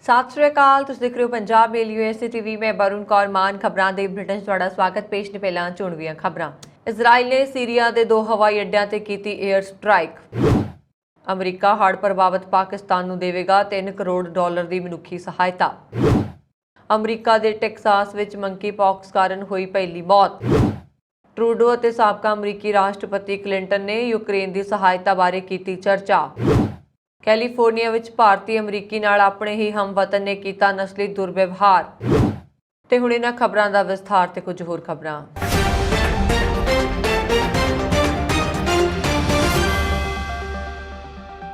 ਸਤਿ ਸ਼੍ਰੀ ਅਕਾਲ। ਤੁਸੀਂ ਦੇਖ ਰਹੇ ਹੋ ਪੰਜਾਬ ਮੇਲ ਯੂਐਸਏ ਟੀਵੀ। ਮੈਂ ਬरुण ਕੌਰ ਮਾਨ। ਖਬਰਾਂ ਦੇ ਬ੍ਰਿਟਨ 'ਚ ਤੁਹਾਡਾ ਸਵਾਗਤ। ਪੇਸ਼ ਨੇ ਪਹਿਲਾਂ ਚੋਣਵੀਆਂ ਖਬਰਾਂ। ਇਜ਼ਰਾਈਲ ਨੇ ਸੀਰੀਆ ਦੇ 2 ਹਵਾਈ ਅੱਡਿਆਂ ਤੇ ਕੀਤੀ 에ਅਰ ਸਟ੍ਰਾਈਕ। ਅਮਰੀਕਾ ਹੜ੍ਹ ਪ੍ਰਭਾਵਿਤ ਪਾਕਿਸਤਾਨ ਨੂੰ ਦੇਵੇਗਾ $3 ਕਰੋੜ ਦੀ ਮਨੁੱਖੀ ਸਹਾਇਤਾ। ਅਮਰੀਕਾ ਦੇ ਟੈਕਸਾਸ ਵਿੱਚ ਮੰਕੀ ਪੌਕਸ ਕਾਰਨ ਹੋਈ ਪਹਿਲੀ ਮੌਤ। ਟਰੂਡੋ ਅਤੇ ਸਾਬਕਾ ਅਮਰੀਕੀ ਰਾਸ਼ਟਰਪਤੀ ਕਲਿੰਟਨ ਨੇ ਯੂਕਰੇਨ ਦੀ ਸਹਾਇਤਾ ਬਾਰੇ ਕੀਤੀ ਚਰਚਾ। ਕੈਲੀਫੋਰਨੀਆ ਵਿੱਚ ਭਾਰਤੀ ਅਮਰੀਕੀ ਨਾਲ ਆਪਣੇ ਹੀ ਹਮਵਤਨ ਨੇ ਕੀਤਾ ਨਸਲੀ ਦੁਰਵਿਵਹਾਰ। ਤੇ ਹੁਣ ਇਹਨਾਂ ਖਬਰਾਂ ਦਾ ਵਿਸਥਾਰ ਤੇ ਕੁਝ ਹੋਰ ਖਬਰਾਂ।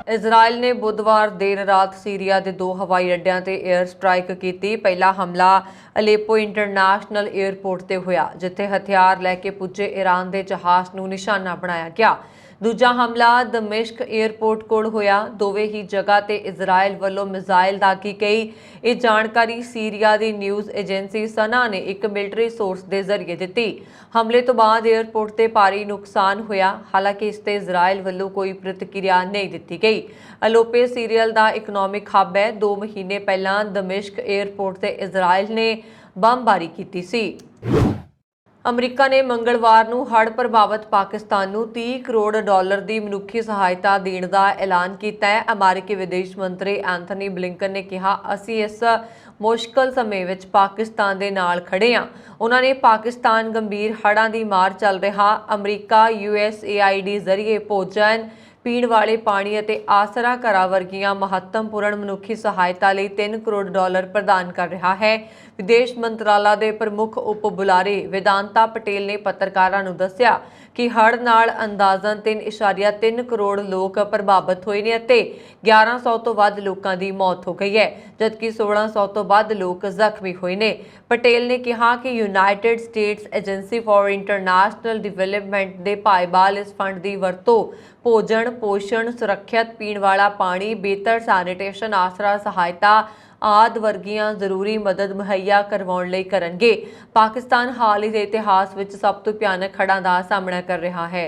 ਇਜ਼ਰਾਈਲ ਨੇ ਬੁੱਧਵਾਰ ਦੇਰ ਰਾਤ ਸੀਰੀਆ ਦੇ 2 ਹਵਾਈ ਅੱਡਿਆਂ ਤੇ 에ਅਰ ਸਟ੍ਰਾਈਕ ਕੀਤੀ। ਪਹਿਲਾ ਹਮਲਾ ਅਲੇਪੋ ਇੰਟਰਨੈਸ਼ਨਲ 에ਅਰਪੋਰਟ ਤੇ ਹੋਇਆ, ਜਿੱਥੇ ਹਥਿਆਰ ਲੈ ਕੇ ਪੁੱਜੇ ਈਰਾਨ ਦੇ ਜਹਾਜ਼ ਨੂੰ ਨਿਸ਼ਾਨਾ ਬਣਾਇਆ ਗਿਆ। ਦੂਜਾ ਹਮਲਾ ਦਮਿਸ਼ਕ 에ਅਰਪੋਰਟ ਕੋਲ ਹੋਇਆ। ਦੋਵੇਂ ਹੀ ਜਗ੍ਹਾ ਤੇ ਇਜ਼ਰਾਈਲ ਵੱਲੋਂ ਮਿਜ਼ਾਈਲ ਦਾਗੀ ਗਈ। ਇਹ ਜਾਣਕਾਰੀ ਸੀਰੀਆ ਦੀ ਨਿਊਜ਼ ਏਜੰਸੀ ਸਨਾ ਨੇ ਇੱਕ ਮਿਲਟਰੀ ਸੋਰਸ ਦੇ ਜ਼ਰੀਏ ਦਿੱਤੀ। ਹਮਲੇ ਤੋਂ ਬਾਅਦ 에ਅਰਪੋਰਟ ਤੇ ਭਾਰੀ ਨੁਕਸਾਨ ਹੋਇਆ। ਹਾਲਾਂਕਿ ਇਸ ਤੇ ਇਜ਼ਰਾਈਲ ਵੱਲੋਂ ਕੋਈ ਪ੍ਰਤੀਕਿਰਿਆ ਨਹੀਂ ਦਿੱਤੀ ਗਈ। ਅਲੋਪੇ ਸੀਰੀਆ ਦਾ ਇਕਨੋਮਿਕ ਹੱਬ ਹੈ। 2 ਮਹੀਨੇ ਪਹਿਲਾਂ ਦਮਿਸ਼ਕ 에ਅਰਪੋਰਟ ਤੇ ਇਜ਼ਰਾਈਲ ਨੇ ਬੰਬਬਾਰੀ ਕੀਤੀ ਸੀ। ਅਮਰੀਕਾ ਨੇ ਮੰਗਲਵਾਰ ਨੂੰ ਹੜ੍ਹ ਪ੍ਰਭਾਵਿਤ ਪਾਕਿਸਤਾਨ ਨੂੰ $30 ਕਰੋੜ ਦੀ ਮਨੁੱਖੀ ਸਹਾਇਤਾ ਦੇਣ ਦਾ ਐਲਾਨ ਕੀਤਾ ਹੈ। ਅਮਰੀਕੀ ਵਿਦੇਸ਼ ਮੰਤਰੀ ਐਂਥਨੀ ਬਲਿੰਕਨ ਨੇ ਕਿਹਾ, ਅਸੀਂ ਇਸ ਮੁਸ਼ਕਲ ਸਮੇਂ ਵਿੱਚ ਪਾਕਿਸਤਾਨ ਦੇ ਨਾਲ ਖੜੇ ਹਾਂ। ਉਹਨਾਂ ਨੇ ਪਾਕਿਸਤਾਨ ਗੰਭੀਰ ਹੜ੍ਹਾਂ ਦੀ ਮਾਰ ਚੱਲ ਰਿਹਾ ਅਮਰੀਕਾ USAID ਜ਼ਰੀਏ ਭੋਜਨ, ਪੀਣ ਵਾਲੇ ਪਾਣੀ ਅਤੇ ਆਸਰਾ ਘਰਾਂ ਵਰਗੀਆਂ ਮਹੱਤਵਪੂਰਨ ਮਨੁੱਖੀ ਸਹਾਇਤਾ ਲਈ $3 ਕਰੋੜ ਪ੍ਰਦਾਨ ਕਰ ਰਿਹਾ ਹੈ। ਵਿਦੇਸ਼ ਮੰਤਰਾਲਾ ਦੇ ਪ੍ਰਮੁੱਖ ਉਪ ਬੁਲਾਰੇ ਵੇਦਾਂਤਾ ਪਟੇਲ ਨੇ ਪੱਤਰਕਾਰਾਂ ਨੂੰ ਦੱਸਿਆ ਕਿ ਹੜ੍ਹ ਨਾਲ ਅੰਦਾਜ਼ਨ 3.3 ਕਰੋੜ ਲੋਕ ਪ੍ਰਭਾਵਿਤ ਹੋਏ ਨੇ ਅਤੇ 1100 ਤੋਂ ਵੱਧ ਲੋਕਾਂ ਦੀ ਮੌਤ ਹੋ ਗਈ ਹੈ, ਜਦਕਿ 1600 ਤੋਂ ਵੱਧ ਲੋਕ ਜ਼ਖਮੀ ਹੋਏ ਨੇ। ਪਟੇਲ ਨੇ ਕਿਹਾ ਕਿ United States agency for international development ਦੇ ਭਾਈਵਾਲ ਇਸ ਫੰਡ ਦੀ ਵਰਤੋਂ ਭੋਜਨ, ਪੋਸ਼ਣ, ਸੁਰੱਖਿਅਤ ਪੀਣ ਵਾਲਾ ਪਾਣੀ, ਬਿਹਤਰ ਸੈਨੀਟੇਸ਼ਨ, ਆਸਰਾ ਸਹਾਇਤਾ ਆਦਿ ਵਰਗੀਆਂ ਜ਼ਰੂਰੀ ਮਦਦ ਮੁਹੱਈਆ ਕਰਵਾਉਣ ਲਈ ਕਰਨਗੇ। ਪਾਕਿਸਤਾਨ ਹਾਲ ਹੀ ਦੇ ਇਤਿਹਾਸ ਵਿੱਚ ਸਭ ਤੋਂ ਭਿਆਨਕ ਹੜ੍ਹਾਂ ਦਾ ਸਾਹਮਣਾ ਕਰ ਰਿਹਾ ਹੈ।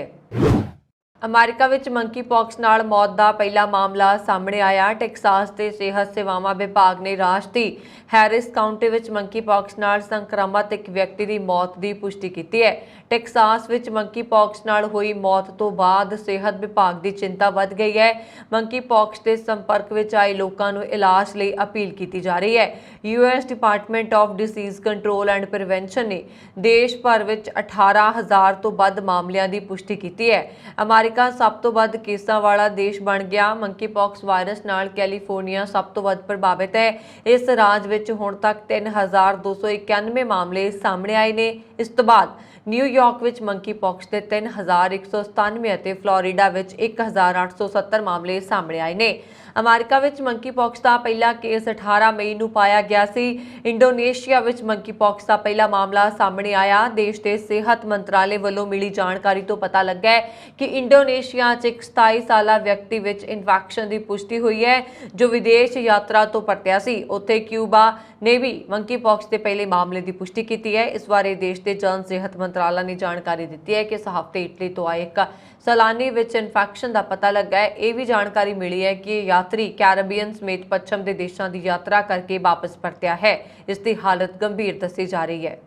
ਅਮਰੀਕਾ ਵਿੱਚ ਮੰਕੀ ਪੌਕਸ ਨਾਲ ਮੌਤ ਦਾ ਪਹਿਲਾ ਮਾਮਲਾ ਸਾਹਮਣੇ ਆਇਆ। ਟੈਕਸਾਸ ਦੇ ਸਿਹਤ ਸੇਵਾਵਾਂ ਵਿਭਾਗ ਨੇ ਰਾਜ ਦੀ ਹੈਰਿਸ ਕਾਉਂਟੀ ਵਿੱਚ ਮੰਕੀ ਪੌਕਸ ਨਾਲ ਸੰਕਰਮਿਤ ਇੱਕ ਵਿਅਕਤੀ ਦੀ ਮੌਤ ਦੀ ਪੁਸ਼ਟੀ ਕੀਤੀ ਹੈ। ਟੈਕਸਾਸ ਵਿੱਚ ਮੰਕੀ ਪੌਕਸ ਨਾਲ ਹੋਈ ਮੌਤ ਤੋਂ ਬਾਅਦ ਸਿਹਤ ਵਿਭਾਗ ਦੀ ਚਿੰਤਾ ਵੱਧ ਗਈ ਹੈ। ਮੰਕੀ ਪੌਕਸ ਦੇ ਸੰਪਰਕ ਵਿੱਚ ਆਏ ਲੋਕਾਂ ਨੂੰ ਇਲਾਜ ਲਈ ਅਪੀਲ ਕੀਤੀ ਜਾ ਰਹੀ ਹੈ। US department of disease control and prevention ਨੇ ਦੇਸ਼ ਭਰ ਵਿੱਚ 18,000 ਤੋਂ ਵੱਧ ਮਾਮਲਿਆਂ ਦੀ ਪੁਸ਼ਟੀ ਕੀਤੀ ਹੈ। ਅਮਰੀਕਾ ਸਭ ਤੋਂ ਵੱਧ ਕੇਸਾਂ ਵਾਲਾ ਦੇਸ਼ ਬਣ ਗਿਆ। ਮੰਕੀ ਪੌਕਸ ਵਾਇਰਸ ਨਾਲ ਕੈਲੀਫੋਰਨੀਆ ਸਭ ਤੋਂ ਵੱਧ ਪ੍ਰਭਾਵਿਤ ਹੈ। ਇਸ ਰਾਜ ਵਿੱਚ ਹੁਣ ਤੱਕ 3,291 ਮਾਮਲੇ ਸਾਹਮਣੇ ਆਏ ਨੇ। ਇਸ ਤੋਂ ਬਾਅਦ ਨਿਊਯਾਰਕ ਵਿੱਚ ਮੰਕੀ ਪੌਕਸ ਦੇ 3,197 ਅਤੇ ਫਲੋਰੀਡਾ ਵਿੱਚ 1,870 ਮਾਮਲੇ ਸਾਹਮਣੇ ਆਏ ਨੇ। ਅਮਰੀਕਾ ਵਿੱਚ ਮੰਕੀ ਪੌਕਸ ਦਾ ਪਹਿਲਾ ਕੇਸ 18 ਮਈ ਨੂੰ ਪਾਇਆ ਗਿਆ ਸੀ। ਇੰਡੋਨੇਸ਼ੀਆ ਵਿੱਚ ਮੰਕੀ ਪੌਕਸ ਦਾ ਪਹਿਲਾ ਮਾਮਲਾ ਸਾਹਮਣੇ ਆਇਆ। ਦੇਸ਼ ਦੇ ਸਿਹਤ ਮੰਤਰਾਲੇ ਵੱਲੋਂ ਮਿਲੀ ਜਾਣਕਾਰੀ ਤੋਂ ਪਤਾ ਲੱਗਾ ਹੈ ਕਿ ਇੰਡੋਨੇਸ਼ੀਆ 'ਚ ਇੱਕ 27 ਸਾਲਾ ਵਿਅਕਤੀ ਵਿੱਚ ਇਨਫੈਕਸ਼ਨ ਦੀ ਪੁਸ਼ਟੀ ਹੋਈ ਹੈ, ਜੋ ਵਿਦੇਸ਼ ਯਾਤਰਾ ਤੋਂ ਪਰਤਿਆ ਸੀ। ਉੱਥੇ ਕਿਊਬਾ ਨੇ ਵੀ ਮੰਕੀ ਪੌਕਸ ਦੇ ਪਹਿਲੇ ਮਾਮਲੇ ਦੀ ਪੁਸ਼ਟੀ ਕੀਤੀ ਹੈ। ਇਸ ਬਾਰੇ ਦੇਸ਼ ਦੇ ਜਨ ਸਿਹਤ ਮੰਤਰਾਲਾ ਨੇ ਜਾਣਕਾਰੀ ਦਿੱਤੀ ਹੈ ਕਿ ਇਸ ਹਫ਼ਤੇ ਇਟਲੀ ਤੋਂ ਆਏ ਇੱਕ ਸੈਲਾਨੀ ਵਿੱਚ ਇਨਫੈਕਸ਼ਨ ਦਾ ਪਤਾ ਲੱਗਾ ਹੈ। ਇਹ ਵੀ ਜਾਣਕਾਰੀ ਮਿਲੀ ਹੈ ਕਿ ਯਾਤਰੀ ਕੈਰੀਬੀਅਨ ਸਮੇਤ ਪੱਛਮ ਦੇ ਦੇਸ਼ਾਂ ਦੀ ਯਾਤਰਾ ਕਰਕੇ ਵਾਪਸ ਪਰਤਿਆ ਹੈ। ਇਸ ਦੀ ਹਾਲਤ ਗੰਭੀਰ ਦੱਸੀ ਜਾ ਰਹੀ ਹੈ।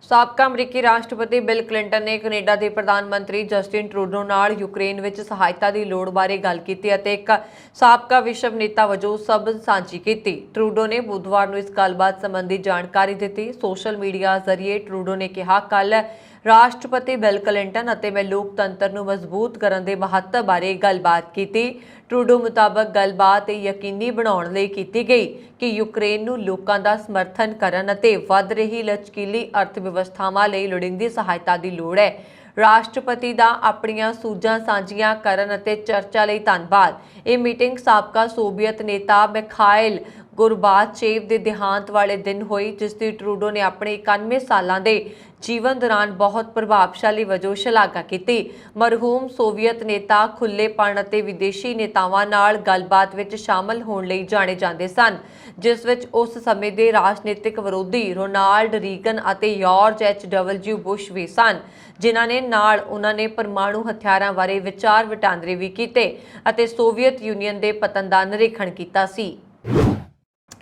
ਸਾਬਕਾ ਅਮਰੀਕੀ ਰਾਸ਼ਟਰਪਤੀ ਬਿਲ ਕਲਿੰਟਨ ਨੇ ਕੈਨੇਡਾ ਦੇ ਪ੍ਰਧਾਨ ਮੰਤਰੀ ਜਸਟਿਨ ਟਰੂਡੋ ਨਾਲ ਯੂਕਰੇਨ ਵਿੱਚ ਸਹਾਇਤਾ ਦੀ ਲੋੜ ਬਾਰੇ ਗੱਲ ਕੀਤੀ ਅਤੇ ਇੱਕ ਸਾਬਕਾ ਵਿਸ਼ਵ ਨੇਤਾ ਵਜੋਂ ਸਬਕ ਸਾਂਝੀ ਕੀਤੀ। ਟਰੂਡੋ ਨੇ ਬੁੱਧਵਾਰ ਨੂੰ ਇਸ ਗੱਲਬਾਤ ਸੰਬੰਧੀ ਜਾਣਕਾਰੀ ਦਿੱਤੀ। ਸੋਸ਼ਲ ਮੀਡੀਆ ਜ਼ਰੀਏ ਟਰੂਡੋ ਨੇ ਕਿਹਾ, ਕੱਲ੍ਹ ਰਾਸ਼ਟਰਪਤੀ ਬਿਲ ਕਲਿੰਟਨ ਅਤੇ ਮੈਂ ਲੋਕਤੰਤਰ ਨੂੰ ਮਜ਼ਬੂਤ ਕਰਨ ਦੇ ਮਹੱਤਵ ਬਾਰੇ ਗੱਲਬਾਤ ਕੀਤੀ। ਟਰੂਡੋ ਮੁਤਾਬਕ ਗੱਲਬਾਤ ਇਹ ਯਕੀਨੀ ਬਣਾਉਣ ਲਈ ਕੀਤੀ ਗਈ ਕਿ ਯੂਕਰੇਨ ਨੂੰ ਲੋਕਾਂ ਦਾ ਸਮਰਥਨ ਕਰਨ ਅਤੇ ਵੱਧ ਰਹੀ ਲਚਕੀਲੀ ਅਰਥ ਵਿਵਸਥਾਵਾਂ ਲਈ ਲੋੜੀਂਦੀ ਸਹਾਇਤਾ ਦੀ ਲੋੜ ਹੈ। ਰਾਸ਼ਟਰਪਤੀ ਦਾ ਆਪਣੀਆਂ ਸੂਝਾਂ ਸਾਂਝੀਆਂ ਕਰਨ ਅਤੇ ਚਰਚਾ ਲਈ ਧੰਨਵਾਦ। ਇਹ ਮੀਟਿੰਗ ਸਾਬਕਾ ਸੋਵੀਅਤ ਨੇਤਾ ਮਿਖਾਇਲ ਗੋਰਬਾਚੇਵ ਦੇ ਦੇਹਾਂਤ ਵਾਲੇ ਦਿਨ ਹੋਈ, ਜਿਸ ਦੀ ਟਰੂਡੋ ਨੇ ਆਪਣੇ 91 ਸਾਲਾਂ ਦੇ ਜੀਵਨ ਦੌਰਾਨ ਬਹੁਤ ਪ੍ਰਭਾਵਸ਼ਾਲੀ ਵਜੋਂ ਸ਼ਲਾਘਾ ਕੀਤੀ। ਮਰਹੂਮ ਸੋਵੀਅਤ ਨੇਤਾ ਖੁੱਲ੍ਹੇਪਣ ਅਤੇ ਵਿਦੇਸ਼ੀ ਨੇਤਾਵਾਂ ਨਾਲ ਗੱਲਬਾਤ ਵਿੱਚ ਸ਼ਾਮਲ ਹੋਣ ਲਈ ਜਾਣੇ ਜਾਂਦੇ ਸਨ, ਜਿਸ ਵਿੱਚ ਉਸ ਸਮੇਂ ਦੇ ਰਾਜਨੀਤਿਕ ਵਿਰੋਧੀ ਰੋਨਾਲਡ ਰੀਗਨ ਅਤੇ ਜਾਰਜ H.W. ਬੁਸ਼ ਵੀ ਸਨ, ਜਿਨ੍ਹਾਂ ਨੇ ਨਾਲ ਉਹਨਾਂ ਨੇ ਪਰਮਾਣੂ ਹਥਿਆਰਾਂ ਬਾਰੇ ਵਿਚਾਰ ਵਟਾਂਦਰੇ ਵੀ ਕੀਤੇ ਅਤੇ ਸੋਵੀਅਤ ਯੂਨੀਅਨ ਦੇ ਪਤਨ ਦਾ ਨਿਰੀਖਣ ਕੀਤਾ ਸੀ।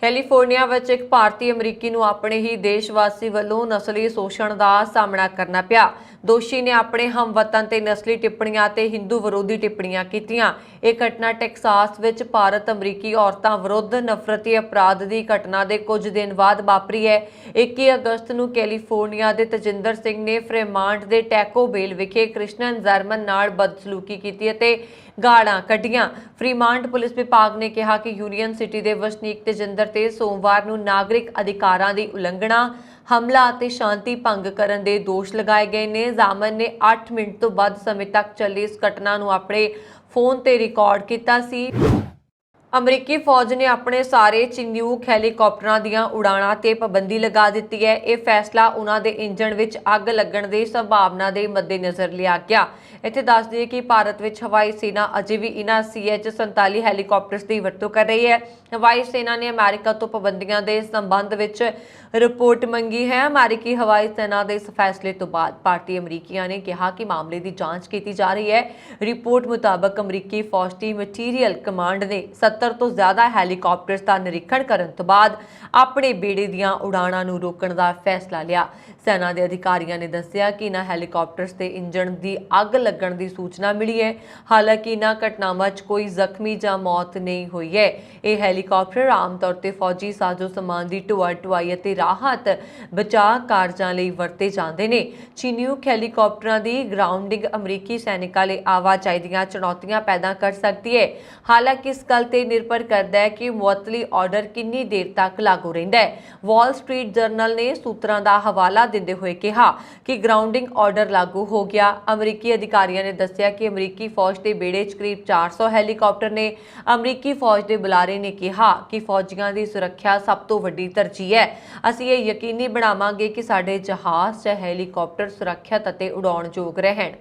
ਕੈਲੀਫੋਰਨੀਆ ਵਿੱਚ ਇੱਕ ਭਾਰਤੀ ਅਮਰੀਕੀ ਨੂੰ ਆਪਣੇ ਹੀ ਦੇਸ਼ਵਾਸੀ ਵੱਲੋਂ ਨਸਲੀ ਸ਼ੋਸ਼ਣ ਦਾ ਸਾਹਮਣਾ ਕਰਨਾ ਪਿਆ। ਦੋਸ਼ੀ ਨੇ ਆਪਣੇ ਹਮਵਤਨ ਤੇ ਨਸਲੀ ਟਿੱਪਣੀਆਂ ਤੇ ਹਿੰਦੂ ਵਿਰੋਧੀ ਟਿੱਪਣੀਆਂ ਕੀਤੀਆਂ। ਇਹ ਘਟਨਾ ਟੈਕਸਾਸ ਵਿੱਚ ਭਾਰਤ ਅਮਰੀਕੀ ਔਰਤਾਂ ਵਿਰੁੱਧ ਨਫ਼ਰਤੀ ਅਪਰਾਧ ਦੀ ਘਟਨਾ ਦੇ ਕੁਝ ਦਿਨ ਬਾਅਦ ਵਾਪਰੀ ਹੈ। 21 ਅਗਸਤ ਨੂੰ ਕੈਲੀਫੋਰਨੀਆ ਦੇ ਤਜਿੰਦਰ ਸਿੰਘ ਨੇ ਫਰੇਮਾਂਟ ਦੇ ਟੈਕੋ ਬੇਲ ਵਿਖੇ ਕ੍ਰਿਸ਼ਨਨ ਜ਼ਰਮਨ ਨਾਲ ਬਦਸਲੂਕੀ ਕੀਤੀ ਅਤੇ ਗਾਲਾਂ ਕੱਢੀਆਂ। ਫਰੀਮਾਂਟ ਪੁਲਿਸ ਵਿਭਾਗ ਨੇ ਕਿਹਾ ਕਿ ਯੂਨੀਅਨ ਸਿਟੀ ਦੇ ਵਸਨੀਕ ਤਜਿੰਦਰ ਤੇ ਸੋਮਵਾਰ ਨੂੰ ਨਾਗਰਿਕ ਅਧਿਕਾਰਾਂ ਦੀ ਉਲੰਘਣਾ, ਹਮਲਾ ਅਤੇ ਸ਼ਾਂਤੀ ਭੰਗ ਕਰਨ ਦੇ ਦੋਸ਼ ਲਗਾਏ ਗਏ ਨੇ। ਜ਼ਾਮਨ ਨੇ 8 ਮਿੰਟ ਤੋਂ ਵੱਧ ਸਮੇਂ ਤੱਕ ਚੱਲੀ ਇਸ ਘਟਨਾ ਨੂੰ ਆਪਣੇ ਫੋਨ ਤੇ ਰਿਕਾਰਡ ਕੀਤਾ ਸੀ। ਅਮਰੀਕੀ ਫੌਜ ਨੇ ਆਪਣੇ ਸਾਰੇ ਚਿਨੂਕ ਹੈਲੀਕਾਪਟਰਾਂ ਦੀਆਂ ਉਡਾਣਾਂ ਤੇ ਪਾਬੰਦੀ ਲਗਾ ਦਿੱਤੀ ਹੈ। ਇਹ ਫੈਸਲਾ ਉਹਨਾਂ ਦੇ ਇੰਜਣ ਵਿੱਚ ਅੱਗ ਲੱਗਣ ਦੀ ਸੰਭਾਵਨਾ ਦੇ ਮੱਦੇਨਜ਼ਰ ਲਿਆ ਗਿਆ। ਇੱਥੇ ਦੱਸ ਦਈਏ ਕਿ ਭਾਰਤ ਵਿੱਚ ਹਵਾਈ ਸੈਨਾ ਅਜੇ ਵੀ ਇਹਨਾਂ CH-47 ਹੈਲੀਕਾਪਟਰਸ ਦੀ ਵਰਤੋਂ ਕਰ ਰਹੀ ਹੈ। ਹਵਾਈ ਸੈਨਾ ਨੇ ਅਮਰੀਕਾ ਤੋਂ ਪਾਬੰਦੀਆਂ ਦੇ ਸੰਬੰਧ ਵਿੱਚ ਰਿਪੋਰਟ ਮੰਗੀ ਹੈ। ਅਮਰੀਕੀ ਹਵਾਈ ਸੈਨਾ ਦੇ ਇਸ ਫੈਸਲੇ ਤੋਂ ਬਾਅਦ ਭਾਰਤੀ ਅਮਰੀਕੀਆਂ ਨੇ ਕਿਹਾ ਕਿ ਮਾਮਲੇ ਦੀ ਜਾਂਚ ਕੀਤੀ ਜਾ ਰਹੀ ਹੈ। ਰਿਪੋਰਟ ਮੁਤਾਬਕ ਅਮਰੀਕੀ ਫੌਜ ਦੀ ਮਟੀਰੀਅਲ ਕਮਾਂਡ ਨੇ 70 ਤੋਂ ਜ਼ਿਆਦਾ ਹੈਲੀਕਾਪਟਰਸ ਦਾ ਨਿਰੀਖਣ ਕਰਨ ਤੋਂ ਬਾਅਦ ਆਪਣੇ ਬੇੜੇ ਦੀਆਂ ਉਡਾਣਾਂ ਨੂੰ ਰੋਕਣ ਦਾ ਫੈਸਲਾ ਲਿਆ। ਸੈਨਾ ਦੇ ਅਧਿਕਾਰੀਆਂ ਨੇ ਦੱਸਿਆ ਕਿ ਇਹਨਾਂ ਹੈਲੀਕਾਪਟਰਸ ਦੇ ਇੰਜਣ ਦੀ ਅੱਗ ਲੱਗਣ ਦੀ ਸੂਚਨਾ ਮਿਲੀ ਹੈ। ਹਾਲਾਂਕਿ ਇਹਨਾਂ ਘਟਨਾਵਾਂ 'ਚ ਕੋਈ ਜ਼ਖਮੀ ਜਾਂ ਮੌਤ ਨਹੀਂ ਹੋਈ ਹੈ। ਇਹ ਹੈਲੀਕਾਪਟਰ ਆਮ ਤੌਰ ਤੇ ਫੌਜੀ ਸਾਜ਼ੋ ਸਮਾਨ ਦੀ ਢੁਆਈ ਅਤੇ ਰਾਹਤ ਬਚਾਅ ਕਾਰਜਾਂ ਲਈ ਵਰਤੇ ਜਾਂਦੇ ਨੇ। ਚਿਨੂਕ ਹੈਲੀਕਾਪਟਰਾਂ ਦੀ ਗਰਾਊਂਡਿੰਗ ਅਮਰੀਕੀ ਸੈਨਿਕਾਂ ਲਈ ਆਵਾਜਾਈ ਦੀਆਂ ਚੁਣੌਤੀਆਂ ਪੈਦਾ ਕਰ ਸਕਦੀ ਹੈ। ਹਾਲਾਂਕਿ ਇਸ ਗੱਲ ਤੇ ਨਿਰਭਰ ਕਰਦਾ ਹੈ ਕਿ ਮੁਅੱਤਲੀ ਆਰਡਰ ਕਿੰਨੀ ਦੇਰ ਤੱਕ ਲਾਗੂ ਰਹਿੰਦਾ ਹੈ। ਵਾਲ ਸਟਰੀਟ ਜਰਨਲ ਨੇ ਸੂਤਰਾਂ ਦਾ ਹਵਾਲਾ ਦਿੰਦੇ ਹੋਏ ਕਿਹਾ ਕਿ ਗਰਾਊਂਡਿੰਗ ਆਰਡਰ ਲਾਗੂ ਹੋ ਗਿਆ। ਅਮਰੀਕੀ ਅਧਿਕਾਰੀਆਂ ਨੇ ਦੱਸਿਆ ਕਿ ਅਮਰੀਕੀ ਫੌਜ ਦੇ ਬੇੜੇ 'ਚ ਕਰੀਬ 400 ਹੈਲੀਕਾਪਟਰ ਨੇ। ਅਮਰੀਕੀ ਫੌਜ ਦੇ ਬੁਲਾਰੇ ਨੇ ਕਿਹਾ ਕਿ ਫੌਜੀਆਂ ਦੀ ਸੁਰੱਖਿਆ ਸਭ ਤੋਂ ਵੱਡੀ ਤਰਜੀਹ ਹੈ। ਅਸੀਂ ਇਹ ਯਕੀਨੀ ਬਣਾਵਾਂਗੇ ਕਿ ਸਾਡੇ ਜਹਾਜ਼ ਜਾਂ ਹੈਲੀਕਾਪਟਰ ਸੁਰੱਖਿਅਤ ਅਤੇ ਉਡਾਉਣਯੋਗ ਰਹਿਣ।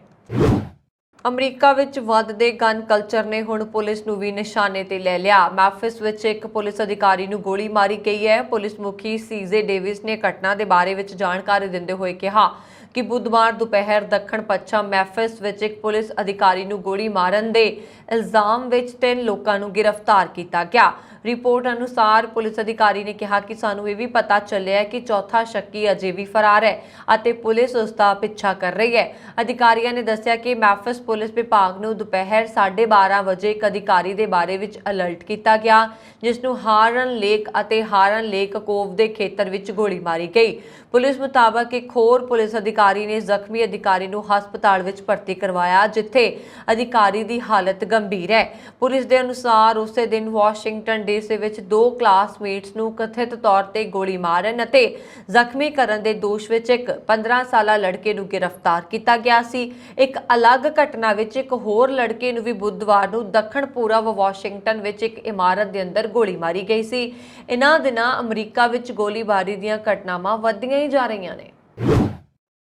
ਅਮਰੀਕਾ ਵਿੱਚ ਵੱਧਦੇ ਗਨ ਕਲਚਰ ਨੇ ਹੁਣ ਪੁਲਿਸ ਨੂੰ ਵੀ ਨਿਸ਼ਾਨੇ ਤੇ ਲੈ ਲਿਆ। ਮੈਫਿਸ ਵਿੱਚ ਇੱਕ ਪੁਲਿਸ ਅਧਿਕਾਰੀ ਨੂੰ ਗੋਲੀ ਮਾਰੀ ਗਈ ਹੈ। ਪੁਲਿਸ ਮੁਖੀ CJ ਡੇਵਿਸ ਨੇ ਘਟਨਾ ਦੇ ਬਾਰੇ ਵਿੱਚ ਜਾਣਕਾਰੀ ਦਿੰਦੇ ਹੋਏ ਕਿਹਾ ਕਿ ਬੁੱਧਵਾਰ ਦੁਪਹਿਰ ਦੱਖਣ ਪੱਛਮ ਮੈਫਿਸ ਵਿੱਚ ਇੱਕ ਪੁਲਿਸ ਅਧਿਕਾਰੀ ਨੂੰ ਗੋਲੀ ਮਾਰਨ ਦੇ ਇਲਜ਼ਾਮ ਵਿੱਚ 3 ਲੋਕਾਂ ਨੂੰ ਗ੍ਰਿਫਤਾਰ ਕੀਤਾ ਗਿਆ। ਰਿਪੋਰਟ ਅਨੁਸਾਰ ਪੁਲਿਸ ਅਧਿਕਾਰੀ ਨੇ ਕਿਹਾ ਕਿ ਸਾਨੂੰ ਇਹ ਵੀ ਪਤਾ ਚੱਲਿਆ ਕਿ ਚੌਥਾ ਸ਼ੱਕੀ ਅਜੇ ਵੀ ਫਰਾਰ ਹੈ ਅਤੇ ਪੁਲਿਸ ਉਸ ਦਾ ਪਿੱਛਾ ਕਰ ਰਹੀ ਹੈ। ਅਧਿਕਾਰੀਆਂ ਨੇ ਦੱਸਿਆ ਕਿ ਮੈਫਿਸ ਪੁਲਿਸ ਵਿਭਾਗ ਨੂੰ ਦੁਪਹਿਰ 12:30 ਵਜੇ ਇੱਕ ਅਧਿਕਾਰੀ ਦੇ ਬਾਰੇ ਵਿੱਚ ਅਲਰਟ ਕੀਤਾ ਗਿਆ ਜਿਸ ਨੂੰ ਹਾਰਨ ਲੇਕ ਅਤੇ ਹਾਰਨ ਲੇਕ ਕੋਵ ਦੇ ਖੇਤਰ ਵਿੱਚ ਗੋਲੀ ਮਾਰੀ ਗਈ। ਪੁਲਿਸ ਮੁਤਾਬਕ ਇੱਕ ਹੋਰ ਪੁਲਿਸ ਅਧਿਕਾਰੀ ਨੇ ਜ਼ਖਮੀ ਅਧਿਕਾਰੀ ਨੂੰ ਹਸਪਤਾਲ ਵਿੱਚ ਭਰਤੀ ਕਰਵਾਇਆ ਜਿੱਥੇ ਅਧਿਕਾਰੀ ਦੀ ਹਾਲਤ ਗੰਭੀਰ ਹੈ। ਪੁਲਿਸ ਦੇ ਅਨੁਸਾਰ ਉਸੇ ਦਿਨ ਵਾਸ਼ਿੰਗਟਨ ਡੀਸੀ ਵਿੱਚ 2 ਕਲਾਸਮੇਟਸ ਨੂੰ ਕਥਿਤ ਤੌਰ ਤੇ ਗੋਲੀ ਮਾਰਨ ਅਤੇ ਜ਼ਖਮੀ ਕਰਨ ਦੇ ਦੋਸ਼ ਵਿੱਚ ਇੱਕ 15 ਸਾਲਾ ਲੜਕੇ ਨੂੰ ਗ੍ਰਿਫਤਾਰ ਕੀਤਾ ਗਿਆ ਸੀ। ਇੱਕ ਅਲੱਗ ਘਟਨਾ ਵਿੱਚ ਇੱਕ ਹੋਰ ਲੜਕੇ ਨੂੰ ਵੀ ਬੁੱਧਵਾਰ ਨੂੰ ਦੱਖਣ ਪੂਰਬ ਵਾਸ਼ਿੰਗਟਨ ਵਿੱਚ ਇੱਕ ਇਮਾਰਤ ਦੇ ਅੰਦਰ ਗੋਲੀ ਮਾਰੀ ਗਈ ਸੀ। ਇਨ੍ਹਾਂ ਦਿਨਾਂ ਅਮਰੀਕਾ ਵਿੱਚ ਗੋਲੀਬਾਰੀ ਦੀਆਂ ਘਟਨਾਵਾਂ ਵੱਧਦੀਆਂ ਹੀ ਜਾ ਰਹੀਆਂ ਨੇ।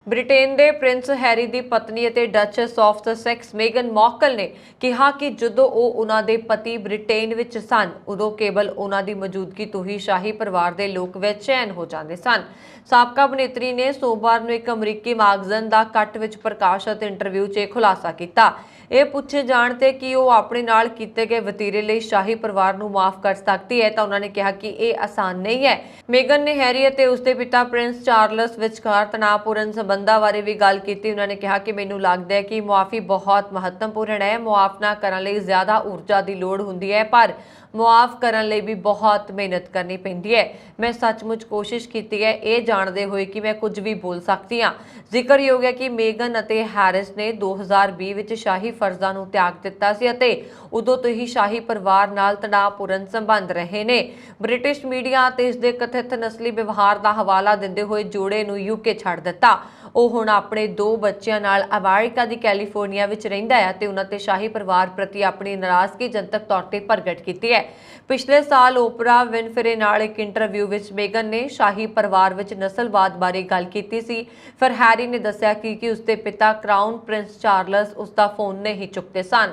ਬ੍ਰਿਟੇਨ ਦੇ ਪ੍ਰਿੰਸ ਹੈਰੀ ਦੀ ਪਤਨੀ ਅਤੇ ਡਚਸ ਆਫ ਸਸੈਕਸ ਮੇਗਨ ਮਾਰਕਲ ਨੇ ਕਿਹਾ ਕਿ ਜਦੋਂ ਉਹ ਉਹਨਾਂ ਦੇ ਪਤੀ ਬ੍ਰਿਟੇਨ ਵਿੱਚ ਸਨ ਉਦੋਂ ਕੇਵਲ ਉਹਨਾਂ ਦੀ ਮੌਜੂਦਗੀ ਤੋਂ ਹੀ ਸ਼ਾਹੀ ਪਰਿਵਾਰ ਦੇ ਲੋਕ ਬੇਚੈਨ ਹੋ ਜਾਂਦੇ ਸਨ। ਸਾਬਕਾ ਅਭਿਨੇਤਰੀ ਨੇ ਸੋਮਵਾਰ ਨੂੰ ਇੱਕ ਅਮਰੀਕੀ ਮੈਗਜ਼ੀਨ ਦਾ ਕੱਟ ਵਿੱਚ ਪ੍ਰਕਾਸ਼ਿਤ ਇੰਟਰਵਿਊ 'ਚ ਖੁਲਾਸਾ ਕੀਤਾ। ਇਹ ਪੁੱਛੇ ਜਾਣ ਤੇ ਕਿ ਉਹ ਆਪਣੇ ਨਾਲ ਕੀਤੇ ਗਏ ਵਤੀਰੇ ਲਈ ਸ਼ਾਹੀ ਪਰਿਵਾਰ ਨੂੰ ਮਾਫ ਕਰ ਸਕਦੀ ਹੈ ਤਾਂ ਉਹਨਾਂ ਨੇ ਕਿਹਾ ਕਿ ਇਹ ਆਸਾਨ ਨਹੀਂ ਹੈ। ਮੇਗਨ ਨੇ ਹੈਰੀ ਅਤੇ ਉਸਦੇ ਪਿਤਾ ਪ੍ਰਿੰਸ ਚਾਰਲਸ ਵਿਚਕਾਰ ਤਣਾਅਪੂਰਨ ਸੰਬੰਧਾਂ ਬਾਰੇ ਵੀ ਗੱਲ ਕੀਤੀ। ਉਹਨਾਂ ਨੇ ਕਿਹਾ ਕਿ ਮੈਨੂੰ ਲੱਗਦਾ ਹੈ ਕਿ ਮੁਆਫੀ ਬਹੁਤ ਮਹੱਤਵਪੂਰਨ ਹੈ। ਮੁਆਫ ਨਾ ਕਰਨ ਲਈ ਜ਼ਿਆਦਾ ਊਰਜਾ ਦੀ ਲੋੜ ਹੁੰਦੀ ਹੈ ਪਰ ਮੁਆਫ ਕਰਨ ਲਈ ਵੀ ਬਹੁਤ ਮਿਹਨਤ ਕਰਨੀ ਪੈਂਦੀ ਹੈ। ਮੈਂ ਸੱਚਮੁੱਚ ਕੋਸ਼ਿਸ਼ ਕੀਤੀ ਹੈ ਇਹ ਜਾਣਦੇ ਹੋਏ ਕਿ ਮੈਂ ਕੁਝ ਵੀ ਬੋਲ ਸਕਦੀ ਹਾਂ। ਜ਼ਿਕਰਯੋਗ ਹੈ ਕਿ ਮੇਗਨ ਅਤੇ ਹੈਰਿਸ ਨੇ 2020 ਵਿੱਚ ਸ਼ਾਹੀ ਫਰਜ਼ਾਂ ਨੂੰ ਤਿਆਗ ਦਿੱਤਾ ਸੀ ਅਤੇ ਉਦੋਂ ਤੋਂ ਹੀ ਸ਼ਾਹੀ ਪਰਿਵਾਰ ਨਾਲ ਤਣਾਅਪੂਰਨ ਸੰਬੰਧ ਰਹੇ ਨੇ। ਬ੍ਰਿਟਿਸ਼ ਮੀਡੀਆ ਅਤੇ ਇਸ ਦੇ ਕਥਿਤ ਨਸਲੀ ਵਿਵਹਾਰ ਦਾ ਹਵਾਲਾ ਦਿੰਦੇ ਹੋਏ ਜੋੜੇ ਨੂੰ UK ਛੱਡ ਦਿੱਤਾ। ਉਹ ਹੁਣ ਆਪਣੇ 2 ਬੱਚਿਆਂ ਨਾਲ ਅਮਰੀਕਾ ਦੀ ਕੈਲੀਫੋਰਨੀਆ ਵਿੱਚ ਰਹਿੰਦਾ ਹੈ ਤੇ ਉਹਨਾਂ ਤੇ ਸ਼ਾਹੀ ਪਰਿਵਾਰ ਪ੍ਰਤੀ ਆਪਣੀ ਨਾਰਾਜ਼ਗੀ ਜਨਤਕ ਤੌਰ ਤੇ ਪ੍ਰਗਟ ਕੀਤੀ ਹੈ। ਪਿਛਲੇ ਸਾਲ ਓਪਰਾ ਵਿਨਫਰੇ ਨਾਲ ਇੱਕ ਇੰਟਰਵਿਊ ਵਿੱਚ ਮੇਗਨ ਨੇ ਸ਼ਾਹੀ ਪਰਿਵਾਰ ਵਿੱਚ ਨਸਲਵਾਦ ਬਾਰੇ ਗੱਲ ਕੀਤੀ ਸੀ। ਫਿਰ ਹੈਰੀ ਨੇ ਦੱਸਿਆ ਕਿ ਉਸਦੇ ਪਿਤਾ ਕ੍ਰਾਊਨ ਪ੍ਰਿੰਸ ਚਾਰਲਸ ਉਸਦਾ ਫੋਨ ਨਹੀਂ ਚੁੱਕਦੇ ਸਨ।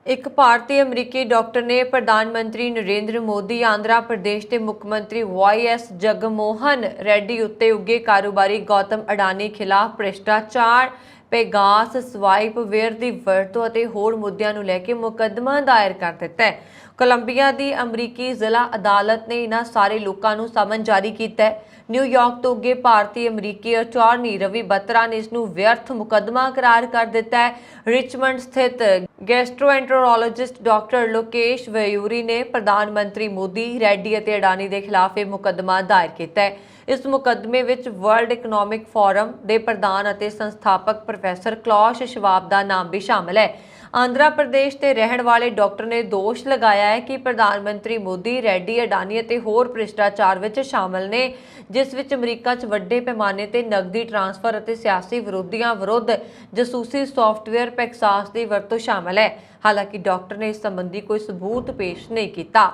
ਇੱਕ ਭਾਰਤੀ ਅਮਰੀਕੀ ਡਾਕਟਰ ਨੇ ਪ੍ਰਧਾਨ ਮੰਤਰੀ ਨਰਿੰਦਰ ਮੋਦੀ, ਆਂਧਰਾ ਪ੍ਰਦੇਸ਼ ਦੇ ਮੁੱਖ ਮੰਤਰੀ YS ਜਗਮੋਹਨ ਰੈਡੀ ਉੱਤੇ ਉੱਗੇ ਕਾਰੋਬਾਰੀ ਗੌਤਮ ਅਡਾਨੀ ਖਿਲਾਫ ਭ੍ਰਿਸ਼ਟਾਚਾਰ, ਪੈਗਾਸ ਸਵਾਈਪਵੇਅਰ ਦੀ ਵਰਤੋਂ ਅਤੇ ਹੋਰ ਮੁੱਦਿਆਂ ਨੂੰ ਲੈ ਕੇ ਮੁਕੱਦਮਾ ਦਾਇਰ ਕਰ ਦਿੱਤਾ ਹੈ। ਕੋਲੰਬੀਆ ਦੀ ਅਮਰੀਕੀ ਜ਼ਿਲ੍ਹਾ ਅਦਾਲਤ ਨੇ ਇਹਨਾਂ ਸਾਰੇ ਲੋਕਾਂ ਨੂੰ ਸਮਨ ਜਾਰੀ ਕੀਤਾ ਹੈ। ਨਿਊਯਾਰਕ ਤੋਂ ਅੱਗੇ ਭਾਰਤੀ ਅਮਰੀਕੀ ਅਟਾਰਨੀ ਰਵੀ ਬੱਤਰਾ ਨੇ ਇਸ ਨੂੰ ਵਿਅਰਥ ਮੁਕੱਦਮਾ ਕਰਾਰ ਕਰ ਦਿੱਤਾ ਹੈ। ਰਿਚਮੰਡ ਸਥਿਤ ਗੈਸਟਰੋਐਂਟਰੋਲੋਜਿਸਟ ਡਾਕਟਰ ਲੋਕੇਸ਼ ਵਯੂਰੀ ਨੇ ਪ੍ਰਧਾਨ ਮੰਤਰੀ ਮੋਦੀ, ਰੈਡੀ ਅਤੇ ਅਡਾਨੀ ਦੇ ਖਿਲਾਫ ਇਹ ਮੁਕੱਦਮਾ ਦਾਇਰ ਕੀਤਾ ਹੈ। ਇਸ ਮੁਕੱਦਮੇ ਵਿੱਚ ਵਰਲਡ ਇਕਨੋਮਿਕ ਫੋਰਮ ਦੇ ਪ੍ਰਧਾਨ ਅਤੇ ਸੰਸਥਾਪਕ ਪ੍ਰੋਫੈਸਰ ਕਲੌਸ ਸ਼ਵਾਬ ਦਾ ਨਾਮ ਵੀ ਸ਼ਾਮਲ ਹੈ। ਆਂਧਰਾ ਪ੍ਰਦੇਸ਼ ਦੇ ਰਹਿਣ ਵਾਲੇ ਡਾਕਟਰ ਨੇ ਦੋਸ਼ ਲਗਾਇਆ ਹੈ ਕਿ ਪ੍ਰਧਾਨ ਮੰਤਰੀ ਮੋਦੀ, ਰੈਡੀ, ਅਡਾਨੀ ਅਤੇ ਹੋਰ ਭ੍ਰਿਸ਼ਟਾਚਾਰ ਵਿੱਚ ਸ਼ਾਮਲ ਨੇ, ਜਿਸ ਵਿੱਚ ਅਮਰੀਕਾ 'ਚ ਵੱਡੇ ਪੈਮਾਨੇ ਤੇ ਨਕਦੀ ਟ੍ਰਾਂਸਫਰ ਅਤੇ ਸਿਆਸੀ ਵਿਰੋਧੀਆਂ ਵਿਰੁੱਧ ਜਸੂਸੀ ਸੌਫਟਵੇਅਰ ਪੈਗਾਸਸ ਦੀ ਵਰਤੋਂ ਸ਼ਾਮਲ ਹੈ। ਹਾਲਾਂਕਿ ਡਾਕਟਰ ਨੇ ਇਸ ਸੰਬੰਧੀ ਕੋਈ ਸਬੂਤ ਪੇਸ਼ ਨਹੀਂ ਕੀਤਾ।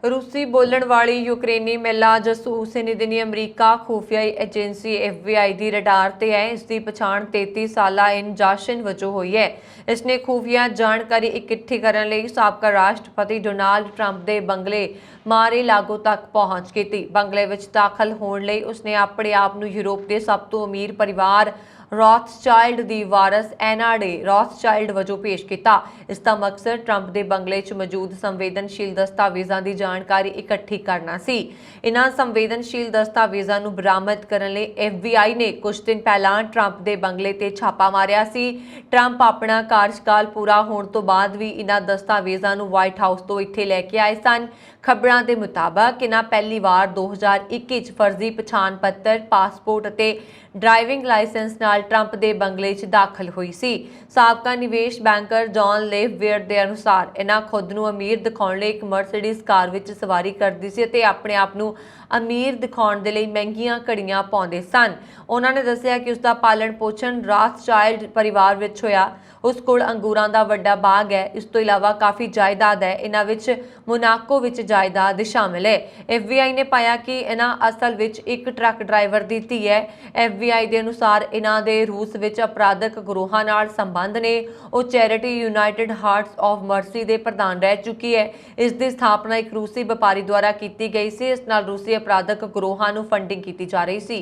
रूसी बोलण वाली यूक्रेनी महिला जसूस निधिनी अमरीका खुफिया एजेंसी FBI की रडार ते है। इसकी पछाण 33 साला इन जाशन वजों हुई है। इसने खुफिया जानकारी इकट्ठी करने लई साबका राष्ट्रपति डोनाल्ड ट्रंप के बंगले मारे-लागो तक पहुंच की। बंगले विच दाखल होने लई उसने अपने आप नूं यूरोप के सब तो अमीर परिवार रॉथस्चाइल्ड दी वारस एना डे रॉथस्चाइल्ड वजों पेश किया। इसका मकसद ट्रंप के बंगले च मौजूद संवेदनशील दस्तावेज़ों की जानकारी इकट्ठी करना सी। इन्हां संवेदनशील दस्तावेज़ों नूं बरामद करने लई FBI ने कुछ दिन पहला ट्रंप के बंगले ते छापा मारिया सी। ट्रंप अपना कार्यकाल पूरा होने तो बाद भी इन्हां दस्तावेज़ों नूं व्हाइट हाउस तो इत्थे लैके आए सन। खबरों के मुताबक इन्हां पहली बार 2021 फर्जी पछाण पत्र, पासपोर्ट ਅਤੇ ड्राइविंग लाइसेंस नाल ट्रंप के बंगले च दाखल हुई सी। साबका निवेश बैंकर जॉन लेफवेयर के अनुसार इन्हां खुद नूं अमीर दिखाउण लई एक मर्सिडीज कार विच सवारी करदी सी ते अपने आप नूं अमीर दिखाउण दे लई महंगीआं घड़ियां पाउंदे सन। उन्हां ने दस्सिया कि उसका पालन पोषण रॉथस्चाइल्ड परिवार विच होया। उस कोल अंगूरां दा वड्डा बाग है। इस तो इलावा काफ़ी जायदाद है। इन्हां विच मोनाको विच जायदाद शामिल है। FBI ने पाया कि इन्हां असल विच एक ट्रक ड्राइवर दी धी है। FBI के अनुसार इन्हां दे रूस विच अपराधक गिरोहां नाल संबंध ने। ਉਹ charity United hearts of mercy ਦੇ ਪ੍ਰਧਾਨ ਰਹਿ ਚੁੱਕੀ ਹੈ। ਇਸ ਦੀ ਸਥਾਪਨਾ ਇੱਕ ਰੂਸੀ ਵਪਾਰੀ ਦੁਆਰਾ ਕੀਤੀ ਗਈ ਸੀ। ਇਸ ਨਾਲ ਰੂਸੀ ਅਪਰਾਧਕ ਗਿਰੋਹਾਂ ਨੂੰ ਫੰਡਿੰਗ ਕੀਤੀ ਜਾ ਰਹੀ ਸੀ।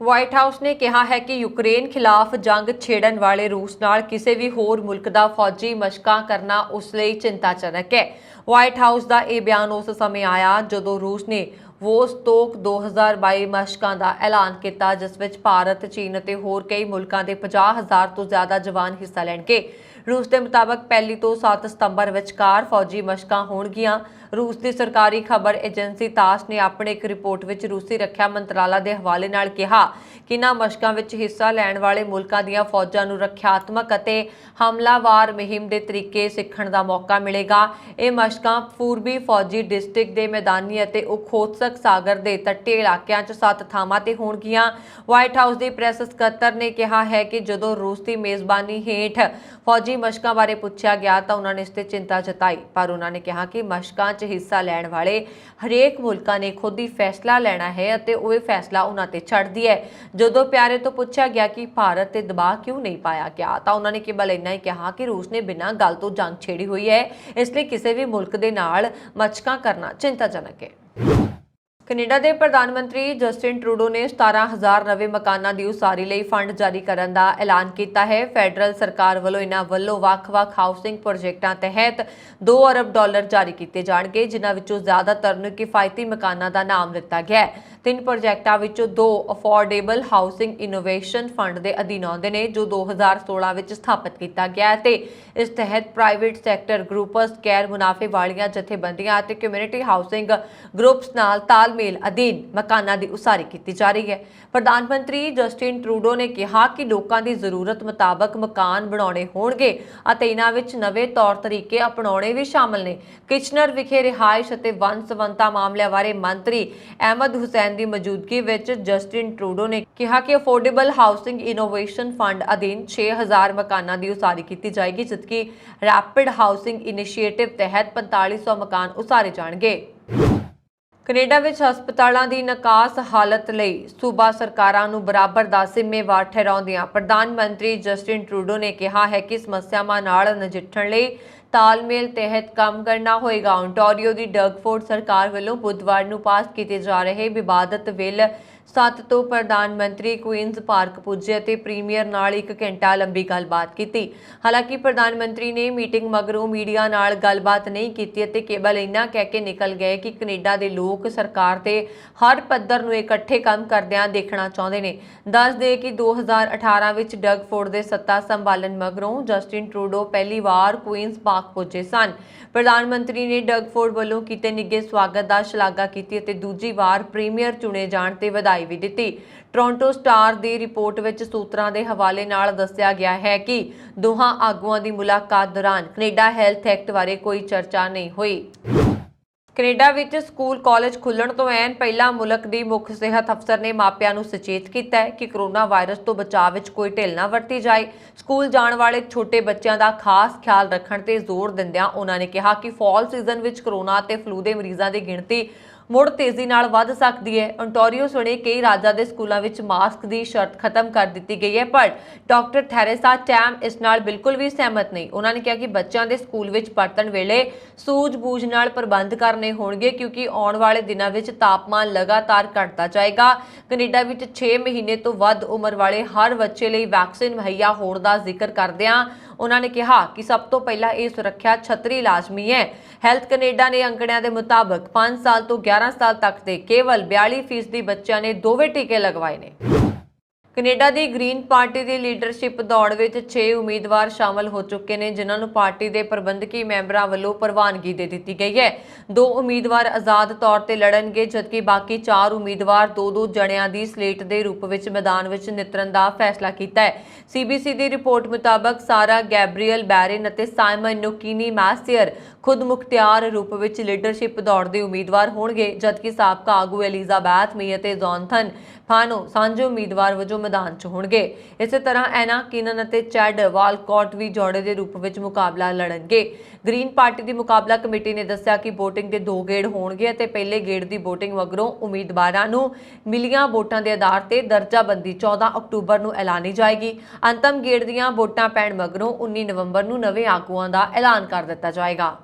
व्हाइट हाउस ने कहा है कि यूक्रेन खिलाफ जंग छेड़न वाले रूस नाल किसी भी होर मुल्क का फौजी मशकां करना उस लई चिंताजनक है। व्हाइट हाउस का यह बयान उस समय आया जदों रूस ने वोस्टोक 2022 मशकां का ऐलान किया, जिस विच भारत, चीन और होर कई मुल्कों के 50,000 तो ज़्यादा जवान हिस्सा लैणगे। रूस के मुताबक 1 तो 7 सितंबर विचकार फौजी मशकां होणगियां। रूस की सरकारी खबर एजेंसी तास ने अपने एक रिपोर्ट विच रूसी रक्षा मंत्रालय के हवाले नाल कहा कि इन्हां मशकां विच हिस्सा लैण वाले मुल्कां दीआं फौजां नूं रक्षात्मक अते हमलावार मुहिम के तरीके सीखण दा मौका मिलेगा। ये मशकां पूर्वी फौजी डिस्ट्रिक्ट के मैदानी अते ओखोत्सक सागर के तट्टे इलाकिਆਂ 'ਚ 7 ਥਾਵਾਂ ते होणगियां। व्हाइट हाउस के प्रैस ਸਕੱਤਰ ने कहा है कि जदों रूस की मेज़बानी हेठ फौजी मशकां बारे पुछया गया तो उन्होंने इस ते चिंता जताई, पर उन्होंने कहा कि मशकां 'ਚ हिस्सा लैण वाले हरेक मुल्कां ने खुद ही फैसला लेना है ਅਤੇ ਉਹ फैसला उन्हां ते छड्डदी है। जदों प्यारे तो पूछा गया कि भारत ते दबाव क्यों नहीं पाया गया तो उन्होंने केवल इन्ना ही कहा कि रूस ने बिना गल तो जंग छेड़ी हुई है, इसलिए किसी भी मुल्क के नाल मशकां करना चिंताजनक है। कनेडा के प्रधानमंत्री जस्टिन ट्रूडो ने 17,000 नवे मकानों की उसारी लई फंड जारी करने का ऐलान किया है। फेडरल सरकार वालों इन्हां वल्लों वख-वख हाउसिंग प्रोजेक्टां तहत $2 अरब जारी किए जाएंगे, जिन्हां विचों ज़्यादातर नूं किफायती मकानों का नाम दिता गया है। 3 प्रोजेक्टां विचों 2 अफोर्डेबल हाउसिंग इनोवेशन फंड के अधीन आउंदे ने, जो 2016 विच स्थापित किया गया है। इस तहत प्राइवेट सैक्टर ग्रुप्स, गैर मुनाफे वालियां जथेबंदियां अते कम्यूनिटी हाउसिंग ग्रुप्स नाल तालमेल अधीन मकानों की उसारी की जा रही है। प्रधानमंत्री जस्टिन ट्रूडो ने कहा कि लोगों की जरूरत मुताबक मकान बनाने होणगे अते इन्हां विच नवे तौर तरीके अपनाने भी शामिल ने। किचनर विखे रिहाइश अते वन संबंधा मामलों बारे मंत्री अहमद हुसैन की मौजूदगी विच जस्टिन ट्रूडो ने कहा कि अफोर्डेबल हाउसिंग इनोवेशन फंड अधीन 6,000 मकानों की उसारी की जाएगी, जबकि रैपिड हाउसिंग इनिशिएटिव तहत 4500 मकान उसारे जाएंगे। कनेडा विच हस्पतालों की निकास हालत लई सूबा सरकारां नूं बराबर दा जिम्मेवार ठहराउंदियां प्रधानमंत्री जस्टिन ट्रूडो ने कहा है कि समस्यावां नाल नजिठण लई तालमेल तहत काम करना होएगा। ओंटारियो की डगफोर्ड सरकार वालों बुधवार नूं पास किए जा रहे विवादित बिल 7 ਤੋਂ ਪ੍ਰਧਾਨ ਮੰਤਰੀ ਕੁਈਨਜ਼ ਪਾਰਕ ਪੁੱਜੇ ਅਤੇ ਪ੍ਰੀਮੀਅਰ ਨਾਲ 1 ਘੰਟਾ ਲੰਬੀ ਗੱਲਬਾਤ ਕੀਤੀ। ਹਾਲਾਂਕਿ ਪ੍ਰਧਾਨ ਮੰਤਰੀ ਨੇ ਮੀਟਿੰਗ ਮਗਰੋਂ ਮੀਡੀਆ ਨਾਲ ਗੱਲਬਾਤ ਨਹੀਂ ਕੀਤੀ ਅਤੇ ਕੇਵਲ ਇੰਨਾ ਕਹਿ ਕੇ ਨਿਕਲ ਗਏ ਕਿ ਕੈਨੇਡਾ ਦੇ ਲੋਕ ਸਰਕਾਰ ਦੇ ਹਰ ਪੱਧਰ ਨੂੰ ਇਕੱਠੇ ਕੰਮ ਕਰਦਿਆਂ ਦੇਖਣਾ ਚਾਹੁੰਦੇ ਨੇ। ਦੱਸ ਦੇ ਕਿ 2018 ਵਿੱਚ ਡਗ ਫੋਰਡ ਦੇ ਸੱਤਾ ਸੰਭਾਲਣ ਮਗਰੋਂ ਜਸਟਿਨ ਟਰੂਡੋ ਪਹਿਲੀ ਵਾਰ ਕੁਈਨਜ਼ ਪਾਰਕ ਪੁੱਜੇ ਸਨ। ਪ੍ਰਧਾਨ ਮੰਤਰੀ ਨੇ ਡਗ ਫੋਰਡ ਵੱਲੋਂ ਕੀਤੇ ਨਿੱਘੇ ਸਵਾਗਤ ਦਾ ਸ਼ਲਾਘਾ ਕੀਤੀ ਅਤੇ ਦੂਜੀ ਵਾਰ ਪ੍ਰੀਮੀਅਰ ਚੁਣੇ ਜਾਣ ਤੇ ਵਧਾਈ ਵੀ ਦਿੱਤੀ। ਟੋਰਾਂਟੋ ਸਟਾਰ ਦੀ ਰਿਪੋਰਟ ਵਿੱਚ ਸੂਤਰਾਂ ਦੇ ਹਵਾਲੇ ਨਾਲ ਦੱਸਿਆ ਗਿਆ ਹੈ ਕਿ ਦੋਹਾਂ ਆਗੂਆਂ ਦੀ ਮੁਲਾਕਾਤ ਦੌਰਾਨ ਕੈਨੇਡਾ ਹੈਲਥ ਐਕਟ ਬਾਰੇ ਕੋਈ ਚਰਚਾ ਨਹੀਂ ਹੋਈ। ਕੈਨੇਡਾ ਵਿੱਚ ਸਕੂਲ ਕਾਲਜ ਖੁੱਲ੍ਹਣ ਤੋਂ ਐਨ ਪਹਿਲਾਂ ਮੁਲਕ ਦੀ ਮੁੱਖ ਸਿਹਤ ਅਫਸਰ ਨੇ ਮਾਪਿਆਂ ਨੂੰ ਸੁਚੇਤ ਕੀਤਾ ਹੈ ਕਿ ਕੋਰੋਨਾ ਵਾਇਰਸ ਤੋਂ ਬਚਾਅ ਵਿੱਚ ਕੋਈ ਢਿੱਲ ਨਾ ਵਰਤੀ ਜਾਏ। ਸਕੂਲ ਜਾਣ ਵਾਲੇ ਛੋਟੇ ਬੱਚਿਆਂ ਦਾ ਖਾਸ ਖਿਆਲ ਰੱਖਣ ਤੇ ਜ਼ੋਰ ਦਿੰਦਿਆਂ ਉਹਨਾਂ ਨੇ ਕਿਹਾ ਕਿ ਫਾਲ ਸੀਜ਼ਨ ਵਿੱਚ ਕੋਰੋਨਾ ਤੇ ਫਲੂ ਦੇ ਮਰੀਜ਼ਾਂ ਦੀ ਗਿਣਤੀ ਮੁੜ ਤੇਜ਼ੀ ਨਾਲ ਵੱਧ ਸਕਦੀ ਹੈ। ontario ਸਣੇ ਕਈ ਰਾਜਾਂ ਦੇ ਸਕੂਲਾਂ ਵਿੱਚ ਮਾਸਕ ਦੀ ਸ਼ਰਤ ਖਤਮ ਕਰ ਦਿੱਤੀ ਗਈ ਹੈ, ਪਰ ਡਾਕਟਰ ਥੈਰੇਸਾ ਟੈਮ ਇਸ ਨਾਲ ਬਿਲਕੁਲ ਵੀ ਸਹਿਮਤ ਨਹੀਂ। ਉਹਨਾਂ ਨੇ ਕਿਹਾ ਕਿ ਬੱਚਿਆਂ ਦੇ ਸਕੂਲ ਵਿੱਚ ਪਰਤਣ ਵੇਲੇ ਸੂਝ-ਬੂਝ ਨਾਲ ਪ੍ਰਬੰਧ ਕਰਨੇ ਹੋਣਗੇ ਕਿਉਂਕਿ ਆਉਣ ਵਾਲੇ ਦਿਨਾਂ ਵਿੱਚ ਤਾਪਮਾਨ ਲਗਾਤਾਰ ਘਟਦਾ ਜਾਏਗਾ। ਕੈਨੇਡਾ ਵਿੱਚ 6 ਮਹੀਨੇ ਤੋਂ ਵੱਧ ਉਮਰ ਵਾਲੇ ਹਰ ਬੱਚੇ ਲਈ ਵੈਕਸੀਨ ਮੁਹੱਈਆ ਹੋਣ ਦਾ ਜ਼ਿਕਰ ਕਰਦਿਆਂ ਉਹਨਾਂ ਨੇ ਕਿਹਾ ਕਿ ਸਭ ਤੋਂ ਪਹਿਲਾਂ ਇਹ ਸੁਰੱਖਿਆ ਛਤਰੀ ਲਾਜ਼ਮੀ ਹੈ। ਹੈਲਥ ਕੈਨੇਡਾ ਨੇ ਅੰਕੜਿਆਂ ਦੇ ਮੁਤਾਬਕ 5 ਸਾਲ ਤੋਂ 11 ਸਾਲ ਤੱਕ ਦੇ ਕੇਵਲ 42% ਬੱਚਿਆਂ ਨੇ ਦੋਵੇਂ ਟੀਕੇ ਲਗਵਾਏ ਨੇ। ਕੈਨੇਡਾ ਦੀ ਗ੍ਰੀਨ ਪਾਰਟੀ ਦੀ ਲੀਡਰਸ਼ਿਪ ਦੌੜ ਵਿੱਚ 6 ਉਮੀਦਵਾਰ ਸ਼ਾਮਲ ਹੋ ਚੁੱਕੇ ਨੇ, ਜਿਨ੍ਹਾਂ ਨੂੰ ਪਾਰਟੀ ਦੇ ਪ੍ਰਬੰਧਕੀ ਮੈਂਬਰਾਂ ਵੱਲੋਂ ਪ੍ਰਵਾਨਗੀ ਦੇ ਦਿੱਤੀ ਗਈ ਹੈ। 2 ਉਮੀਦਵਾਰ ਆਜ਼ਾਦ ਤੌਰ ਤੇ ਲੜਨਗੇ, ਜਦਕਿ ਬਾਕੀ 4 ਉਮੀਦਵਾਰ 2-2 ਜਣਿਆਂ ਦੀ ਸਲੇਟ ਦੇ ਰੂਪ ਵਿੱਚ ਮੈਦਾਨ ਵਿੱਚ ਨਿਤਰਨ ਦਾ ਫੈਸਲਾ ਕੀਤਾ ਹੈ। CBC ਦੀ ਰਿਪੋਰਟ ਮੁਤਾਬਕ ਸਾਰਾ ਗੈਬਰੀਅਲ ਬੈਰਨ ਅਤੇ ਸਾਈਮਨ ਨੋਕੀਨੀ ਮੈਸੀਅਰ ਖੁਦ ਮੁਖਤਿਆਰ ਰੂਪ ਵਿੱਚ ਲੀਡਰਸ਼ਿਪ ਦੌੜ ਦੇ ਉਮੀਦਵਾਰ ਹੋਣਗੇ, ਜਦਕਿ ਸਾਬਕਾ ਆਗੂ ਐਲਿਜ਼ਾਬੈਥ ਮੀ ਅਤੇ ਜੌਨਥਨ ਫਾਨੋ ਸਾਂਝੇ ਉਮੀਦਵਾਰ ਵਜੋਂ ਮੈਦਾਨ 'ਚ ਹੋਣਗੇ। ਇਸੇ ਤਰ੍ਹਾਂ ਐਨਾ ਕੀਨਨ ਅਤੇ ਚੈਡ ਵਾਲਕੌਟ ਵੀ ਜੋੜੇ ਦੇ ਰੂਪ ਵਿੱਚ ਮੁਕਾਬਲਾ ਲੜਨਗੇ। ਗ੍ਰੀਨ ਪਾਰਟੀ ਦੀ ਮੁਕਾਬਲਾ ਕਮੇਟੀ ਨੇ ਦੱਸਿਆ ਕਿ VOTING ਦੇ 2 ਗੇੜ ਹੋਣਗੇ ਅਤੇ ਪਹਿਲੇ ਗੇੜ ਦੀ VOTING ਮਗਰੋਂ ਉਮੀਦਵਾਰਾਂ ਨੂੰ ਮਿਲੀਆਂ ਵੋਟਾਂ ਦੇ ਆਧਾਰ ਤੇ ਦਰਜਾਬੰਦੀ 14 ਅਕਤੂਬਰ ਨੂੰ ਐਲਾਨੀ ਜਾਏਗੀ। ਅੰਤਮ ਗੇੜ ਦੀਆਂ ਵੋਟਾਂ ਪੈਣ ਮਗਰੋਂ 19 ਨਵੰਬਰ ਨੂੰ ਨਵੇਂ ਆਗੂਆਂ ਦਾ ਐਲਾਨ ਕਰ ਦਿੱਤਾ ਜਾਏਗਾ।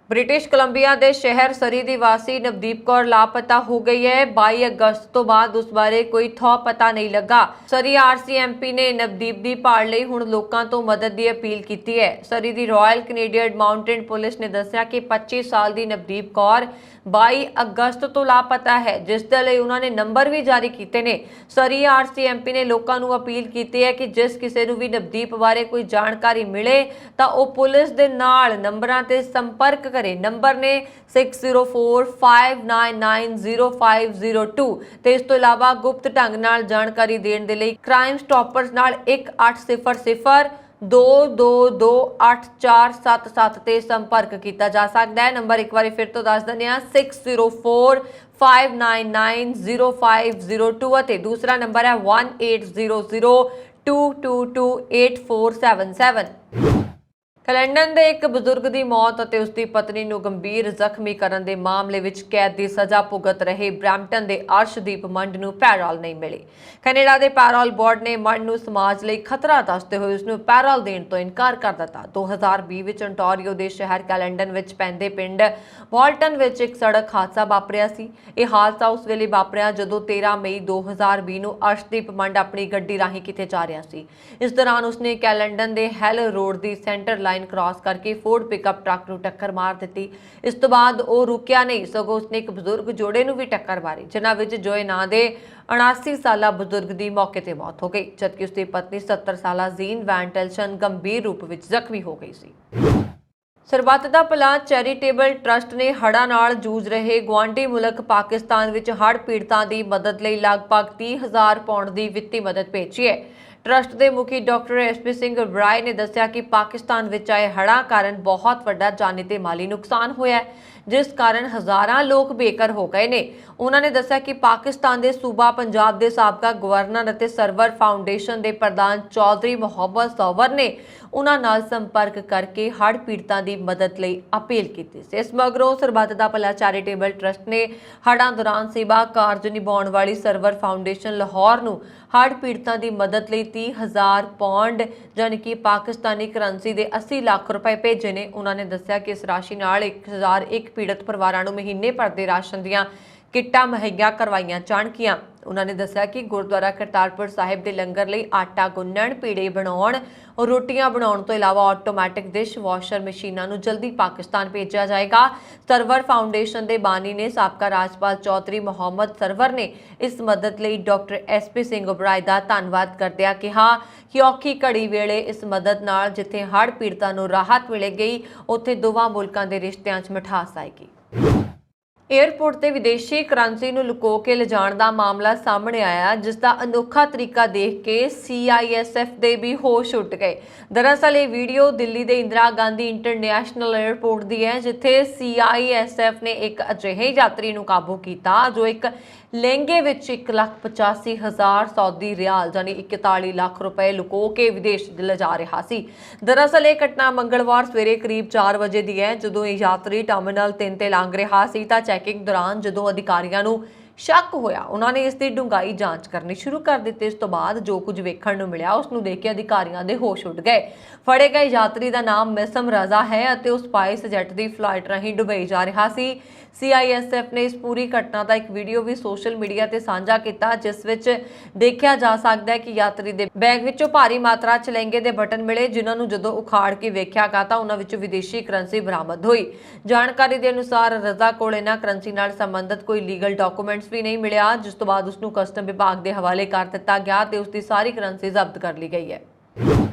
ਬ੍ਰਿਟਿਸ਼ ਕੋਲੰਬੀਆ ਦੇ ਸ਼ਹਿਰ ਸਰੀ ਦੀ ਵਾਸੀ ਨਵਦੀਪ ਕੌਰ ਲਾਪਤਾ ਹੋ ਗਈ ਹੈ। 22 ਅਗਸਤ ਤੋਂ ਬਾਅਦ ਉਸ ਬਾਰੇ ਕੋਈ ਥੌ ਪਤਾ ਨਹੀਂ ਲੱਗਾ। ਸਰੀ RCMP ਨੇ ਨਵਦੀਪ ਦੀ ਭਾਲ ਲਈ ਹੁਣ ਲੋਕਾਂ ਤੋਂ ਮਦਦ ਦੀ ਅਪੀਲ ਕੀਤੀ ਹੈ। ਸਰੀ ਦੀ ਰਾਇਲ ਕੈਨੇਡੀਅਨ ਮਾਊਂਟੇਨ ਪੁਲਿਸ ਨੇ ਦੱਸਿਆ ਕਿ 25 ਸਾਲ ਦੀ ਨਵਦੀਪ ਕੌਰ 22 ਅਗਸਤ ਤੋਂ ਲਾਪਤਾ ਹੈ, ਜਿਸ ਦੇ ਲਈ ਉਹਨਾਂ ਨੇ ਨੰਬਰ ਵੀ ਜਾਰੀ ਕੀਤੇ ਨੇ। ਸਰੀ RCMP ਨੇ ਲੋਕਾਂ ਨੂੰ ਅਪੀਲ ਕੀਤੀ ਹੈ ਕਿ ਜਿਸ ਕਿਸੇ ਨੂੰ ਵੀ ਨਵਦੀਪ ਬਾਰੇ ਕੋਈ ਜਾਣਕਾਰੀ ਮਿਲੇ ਤਾਂ ਉਹ ਪੁਲਿਸ ਦੇ ਨਾਲ ਨੰਬਰਾਂ ਤੇ ਸੰਪਰਕ ਕਰੇ। ਨੰਬਰ ਨੇ 6045990502 ਤੇ ਇਸ ਤੋਂ ਇਲਾਵਾ ਗੁਪਤ ਢੰਗ ਨਾਲ ਜਾਣਕਾਰੀ ਦੇਣ ਦੇ ਲਈ ਕ੍ਰਾਈਮ ਸਟਾਪਰਸ ਨਾਲ 1800 2228477 ਤੇ ਸੰਪਰਕ ਕੀਤਾ ਜਾ ਸਕਦਾ ਹੈ। ਨੰਬਰ ਇੱਕ ਵਾਰੀ ਫਿਰ ਤੋਂ ਦੱਸ ਦਿੰਦੇ ਹਾਂ 6045990502 ਅਤੇ ਦੂਸਰਾ ਨੰਬਰ ਹੈ 180022228477। ਕੈਲੰਡਨ ਦੇ ਇੱਕ ਬਜ਼ੁਰਗ ਦੀ ਮੌਤ ਅਤੇ ਉਸ ਦੀ ਪਤਨੀ ਨੂੰ ਗੰਭੀਰ ਜ਼ਖਮੀ ਕਰਨ ਦੇ ਮਾਮਲੇ ਵਿੱਚ ਕੈਦ ਦੀ ਸਜ਼ਾ ਭੁਗਤ ਰਹੇ ਬ੍ਰੈਂਪਟਨ ਦੇ ਅਰਸ਼ਦੀਪ ਮੰਡ ਨੂੰ ਪੈਰੋਲ ਨਹੀਂ ਮਿਲੀ। ਕੈਨੇਡਾ ਦੇ ਪੈਰੋਲ ਬੋਰਡ ਨੇ ਮੰਡ ਨੂੰ ਸਮਾਜ ਲਈ ਖਤਰਾ ਦੱਸਦੇ ਹੋਏ ਉਸ ਨੂੰ ਪੈਰੋਲ ਦੇਣ ਤੋਂ ਇਨਕਾਰ ਕਰ ਦਿੱਤਾ। 2020 ਵਿੱਚ ontario ਦੇ ਸ਼ਹਿਰ ਕੈਲੰਡਨ ਵਿੱਚ ਪੈਂਦੇ ਪਿੰਡ ਵਾਲਟਨ ਵਿੱਚ ਇੱਕ ਸੜਕ ਹਾਦਸਾ ਵਾਪਰਿਆ ਸੀ। ਇਹ ਹਾਦਸਾ ਉਸ ਵੇਲੇ ਵਾਪਰਿਆ ਜਦੋਂ 13 ਮਈ 2020 ਨੂੰ ਅਰਸ਼ਦੀਪ ਮੰਡ ਆਪਣੀ ਗੱਡੀ ਰਾਹੀਂ ਕਿਤੇ ਜਾ ਰਿਹਾ ਸੀ। ਇਸ ਦੌਰਾਨ ਉਸਨੇ ਕੈਲੰਡਨ ਦੇ ਹੈਲ ਰੋਡ ਦੀ ਸੈਂਟਰ ਲਾਈਨ ਕ੍ਰਾਸ ਕਰਕੇ ਫੋਰਡ ਪਿਕਅਪ ਟਰੱਕ ਨੂੰ ਟੱਕਰ ਮਾਰ ਦਿੱਤੀ। ਇਸ ਤੋਂ ਬਾਅਦ ਉਹ ਰੁਕਿਆ ਨਹੀਂ, ਸਗੋਂ ਉਸਨੇ ਇੱਕ ਬਜ਼ੁਰਗ ਜੋੜੇ ਨੂੰ ਵੀ ਟੱਕਰ ਮਾਰੀ, ਜਿਨ੍ਹਾਂ ਵਿੱਚ ਜੋਏ ਨਾਂ ਦੇ 79 ਸਾਲਾ ਬਜ਼ੁਰਗ ਦੀ ਮੌਕੇ ਤੇ ਮੌਤ ਹੋ ਗਈ, ਜਦਕਿ ਉਸਦੀ ਪਤਨੀ 70 ਸਾਲਾ ਜ਼ੀਨ ਵੈਨ ਟੈਲਸ਼ਨ ਗੰਭੀਰ ਰੂਪ ਵਿੱਚ ਜ਼ਖਮੀ ਹੋ ਗਈ ਸੀ। ਸਰਬੱਤ ਦਾ ਭਲਾ ਚੈਰੀਟੇਬਲ ਟਰਸਟ ਨੇ ਹੜ੍ਹਾਂ ਨਾਲ ਜੂਝ ਰਹੇ ਗੁਆਂਢੀ ਮੁਲਕ ਪਾਕਿਸਤਾਨ ਵਿੱਚ ਹੜ੍ਹ ਪੀੜਤਾਂ ਦੀ ਮਦਦ ਲਈ ਲਗਭਗ 30,000 ਪਾਉਂਡ ਦੀ ਵਿੱਤੀ ਮਦਦ ਭੇਜੀ ਹੈ। ਟਰਸਟ ਦੇ ਮੁਖੀ ਡਾਕਟਰ SP ਸਿੰਘ ਬਰਾਏ ਨੇ ਦੱਸਿਆ ਕਿ ਪਾਕਿਸਤਾਨ ਵਿੱਚ ਆਏ ਹੜ੍ਹਾਂ ਕਾਰਨ ਬਹੁਤ ਵੱਡਾ ਜਾਨੀ ਤੇ ਮਾਲੀ ਨੁਕਸਾਨ ਹੋਇਆ ਹੈ, ਜਿਸ ਕਾਰਨ ਹਜ਼ਾਰਾਂ ਲੋਕ ਬੇਘਰ ਹੋ ਗਏ ਨੇ। ਉਹਨਾਂ ਨੇ ਦੱਸਿਆ ਕਿ ਪਾਕਿਸਤਾਨ ਦੇ ਸੂਬਾ ਪੰਜਾਬ ਦੇ ਸਾਬਕਾ ਗਵਰਨਰ ਅਤੇ ਸਰਵਰ ਫਾਊਂਡੇਸ਼ਨ ਦੇ ਪ੍ਰਧਾਨ ਚੌਧਰੀ ਮੁਹੰਮਦ ਸੋਵਰ ਨੇ ਉਹਨਾਂ ਨਾਲ ਸੰਪਰਕ ਕਰਕੇ ਹੜ੍ਹ ਪੀੜਤਾਂ ਦੀ ਮਦਦ ਲਈ ਅਪੀਲ ਕੀਤੀ ਸੀ। ਇਸ ਮਗਰੋਂ ਸਰਬੱਤ ਦਾ ਭਲਾ ਚੈਰੀਟੇਬਲ ਟਰਸਟ ਨੇ ਹੜ੍ਹਾਂ ਦੌਰਾਨ ਸੇਵਾ ਕਾਰਜ ਨਿਭਾਉਣ ਵਾਲੀ ਸਰਵਰ ਫਾਊਂਡੇਸ਼ਨ ਲਾਹੌਰ ਨੂੰ ਹੜ੍ਹ ਪੀੜਤਾਂ ਦੀ ਮਦਦ ਲਈ 30,000 ਪਾਉਂਡ ਜਾਨੀ ਕਿ ਪਾਕਿਸਤਾਨੀ ਕਰੰਸੀ ਦੇ 80 ਲੱਖ ਰੁਪਏ ਭੇਜੇ ਨੇ। ਉਹਨਾਂ ਨੇ ਦੱਸਿਆ ਕਿ ਇਸ ਰਾਸ਼ੀ ਨਾਲ 1001 ਪੀੜਤ ਪਰਿਵਾਰਾਂ ਨੂੰ ਮਹੀਨੇ ਭਰ ਦੇ ਰਾਸ਼ਨ ਦੀਆਂ ਕਿੱਟਾਂ ਮੁਹੱਈਆ ਕਰਵਾਈਆਂ ਜਾਣਗੀਆਂ। ਉਹਨਾਂ ਨੇ ਦੱਸਿਆ ਕਿ ਗੁਰਦੁਆਰਾ ਕਰਤਾਰਪੁਰ ਸਾਹਿਬ ਦੇ ਲੰਗਰ ਲਈ ਆਟਾ ਗੁੰਨਣ, ਪੀੜੇ ਬਣਾਉਣ, ਰੋਟੀਆਂ ਬਣਾਉਣ ਤੋਂ ਇਲਾਵਾ ਆਟੋਮੈਟਿਕ ਡਿਸ਼ ਵਾਸ਼ਰ ਮਸ਼ੀਨਾਂ ਨੂੰ ਜਲਦੀ ਪਾਕਿਸਤਾਨ ਭੇਜਿਆ ਜਾਏਗਾ। ਸਰਵਰ ਫਾਊਂਡੇਸ਼ਨ ਦੇ ਬਾਨੀ ਨੇ ਸਾਬਕਾ ਰਾਜਪਾਲ ਚੌਧਰੀ ਮੁਹੰਮਦ ਸਰਵਰ ਨੇ ਇਸ ਮਦਦ ਲਈ ਡਾਕਟਰ SP ਸਿੰਘ ਉਬਰਾਏ ਦਾ ਧੰਨਵਾਦ ਕਰਦਿਆਂ ਕਿਹਾ ਕਿ ਔਖੀ ਘੜੀ ਵੇਲੇ ਇਸ ਮਦਦ ਨਾਲ ਜਿੱਥੇ ਹੜ੍ਹ ਪੀੜਤਾਂ ਨੂੰ ਰਾਹਤ ਮਿਲੇਗੀ, ਉੱਥੇ ਦੋਵਾਂ ਮੁਲਕਾਂ ਦੇ ਰਿਸ਼ਤਿਆਂ 'ਚ ਮਿਠਾਸ ਆਏਗੀ। ਏਅਰਪੋਰਟ ਤੇ ਵਿਦੇਸ਼ੀ ਕਰੰਸੀ ਨੂੰ ਲੁਕੋ ਕੇ ਲਿਜਾਣ ਦਾ ਮਾਮਲਾ ਸਾਹਮਣੇ ਆਇਆ, ਜਿਸ ਦਾ ਅਨੋਖਾ ਤਰੀਕਾ ਦੇਖ ਕੇ CISF ਦੇ ਵੀ ਹੋਸ਼ ਉੱਡ ਗਏ। ਦਰਅਸਲ ਇਹ ਵੀਡੀਓ ਦਿੱਲੀ ਦੇ ਇੰਦਰਾ ਗਾਂਧੀ ਇੰਟਰਨੈਸ਼ਨਲ ਏਅਰਪੋਰਟ ਦੀ ਹੈ, ਜਿੱਥੇ CISF ਨੇ ਇੱਕ ਅਜਿਹੇ ਯਾਤਰੀ ਨੂੰ ਕਾਬੂ ਕੀਤਾ ਜੋ ਇੱਕ ਲਹਿੰਗੇ ਵਿੱਚ 1,85,000 ਸਾਊਦੀ ਰਿਆਲ ਯਾਨੀ 41 ਲੱਖ ਰੁਪਏ ਲੁਕੋ ਕੇ ਵਿਦੇਸ਼ ਲਿਜਾ ਰਿਹਾ ਸੀ। ਦਰਅਸਲ ਇਹ ਘਟਨਾ ਮੰਗਲਵਾਰ ਸਵੇਰੇ ਕਰੀਬ 4 ਵਜੇ ਦੀ ਹੈ, ਜਦੋਂ ਇਹ ਯਾਤਰੀ ਟਰਮੀਨਲ 3 ਤੇ ਲੰਘ ਰਿਹਾ ਸੀ ਤਾਂ ਚੈਕਿੰਗ ਦੌਰਾਨ ਜਦੋਂ ਅਧਿਕਾਰੀਆਂ ਨੂੰ ਸ਼ੱਕ ਹੋਇਆ, ਉਹਨਾਂ ਨੇ ਇਸ ਦੀ ਡੂੰਘਾਈ ਜਾਂਚ ਕਰਨੀ ਸ਼ੁਰੂ ਕਰ ਦਿੱਤੀ। ਇਸ ਤੋਂ ਬਾਅਦ ਜੋ ਕੁਝ ਵੇਖਣ ਨੂੰ ਮਿਲਿਆ ਉਸ ਨੂੰ ਦੇਖ ਕੇ ਅਧਿਕਾਰੀਆਂ ਦੇ ਹੋਸ਼ ਉੱਡ ਗਏ। ਫੜੇ ਗਏ ਯਾਤਰੀ ਦਾ ਨਾਮ ਮਿਸਮ ਰਜ਼ਾ ਹੈ ਅਤੇ ਉਹ ਸਪਾਈਸ ਜੈਟ ਦੀ ਫਲਾਈਟ ਰਾਹੀਂ ਦੁਬਈ ਜਾ ਰਿਹਾ ਸੀ। CISF ਨੇ ਇਸ ਪੂਰੀ ਘਟਨਾ ਦਾ ਇੱਕ ਵੀਡੀਓ ਵੀ ਸੋਸ਼ਲ ਮੀਡੀਆ ਤੇ ਸਾਂਝਾ ਕੀਤਾ, ਜਿਸ ਵਿੱਚ ਦੇਖਿਆ ਜਾ ਸਕਦਾ ਹੈ ਕਿ ਯਾਤਰੀ ਦੇ ਬੈਗ ਵਿੱਚੋਂ ਭਾਰੀ ਮਾਤਰਾ 'ਚ ਲਹਿੰਗੇ ਦੇ ਬਟਨ ਮਿਲੇ, ਜਿਨ੍ਹਾਂ ਨੂੰ ਜਦੋਂ ਉਖਾੜ ਕੇ ਵੇਖਿਆ ਗਿਆ ਤਾਂ ਉਹਨਾਂ ਵਿੱਚੋਂ ਵਿਦੇਸ਼ੀ ਕਰੰਸੀ ਬਰਾਮਦ ਹੋਈ। ਜਾਣਕਾਰੀ ਦੇ ਅਨੁਸਾਰ ਰਜ਼ਾ ਕੋਲ ਇਹਨਾਂ ਕਰੰਸੀ ਨਾਲ ਸੰਬੰਧਿਤ ਕੋਈ ਲੀਗਲ ਡਾਕੂਮੈਂਟਸ ਵੀ ਨਹੀਂ ਮਿਲਿਆ, ਜਿਸ ਤੋਂ ਬਾਅਦ ਉਸ ਨੂੰ ਕਸਟਮ ਵਿਭਾਗ ਦੇ ਹਵਾਲੇ ਕਰ ਦਿੱਤਾ ਗਿਆ ਤੇ ਉਸ ਦੀ ਸਾਰੀ ਕਰੰਸੀ ਜ਼ਬਤ ਕਰ ਲਈ ਗਈ ਹੈ।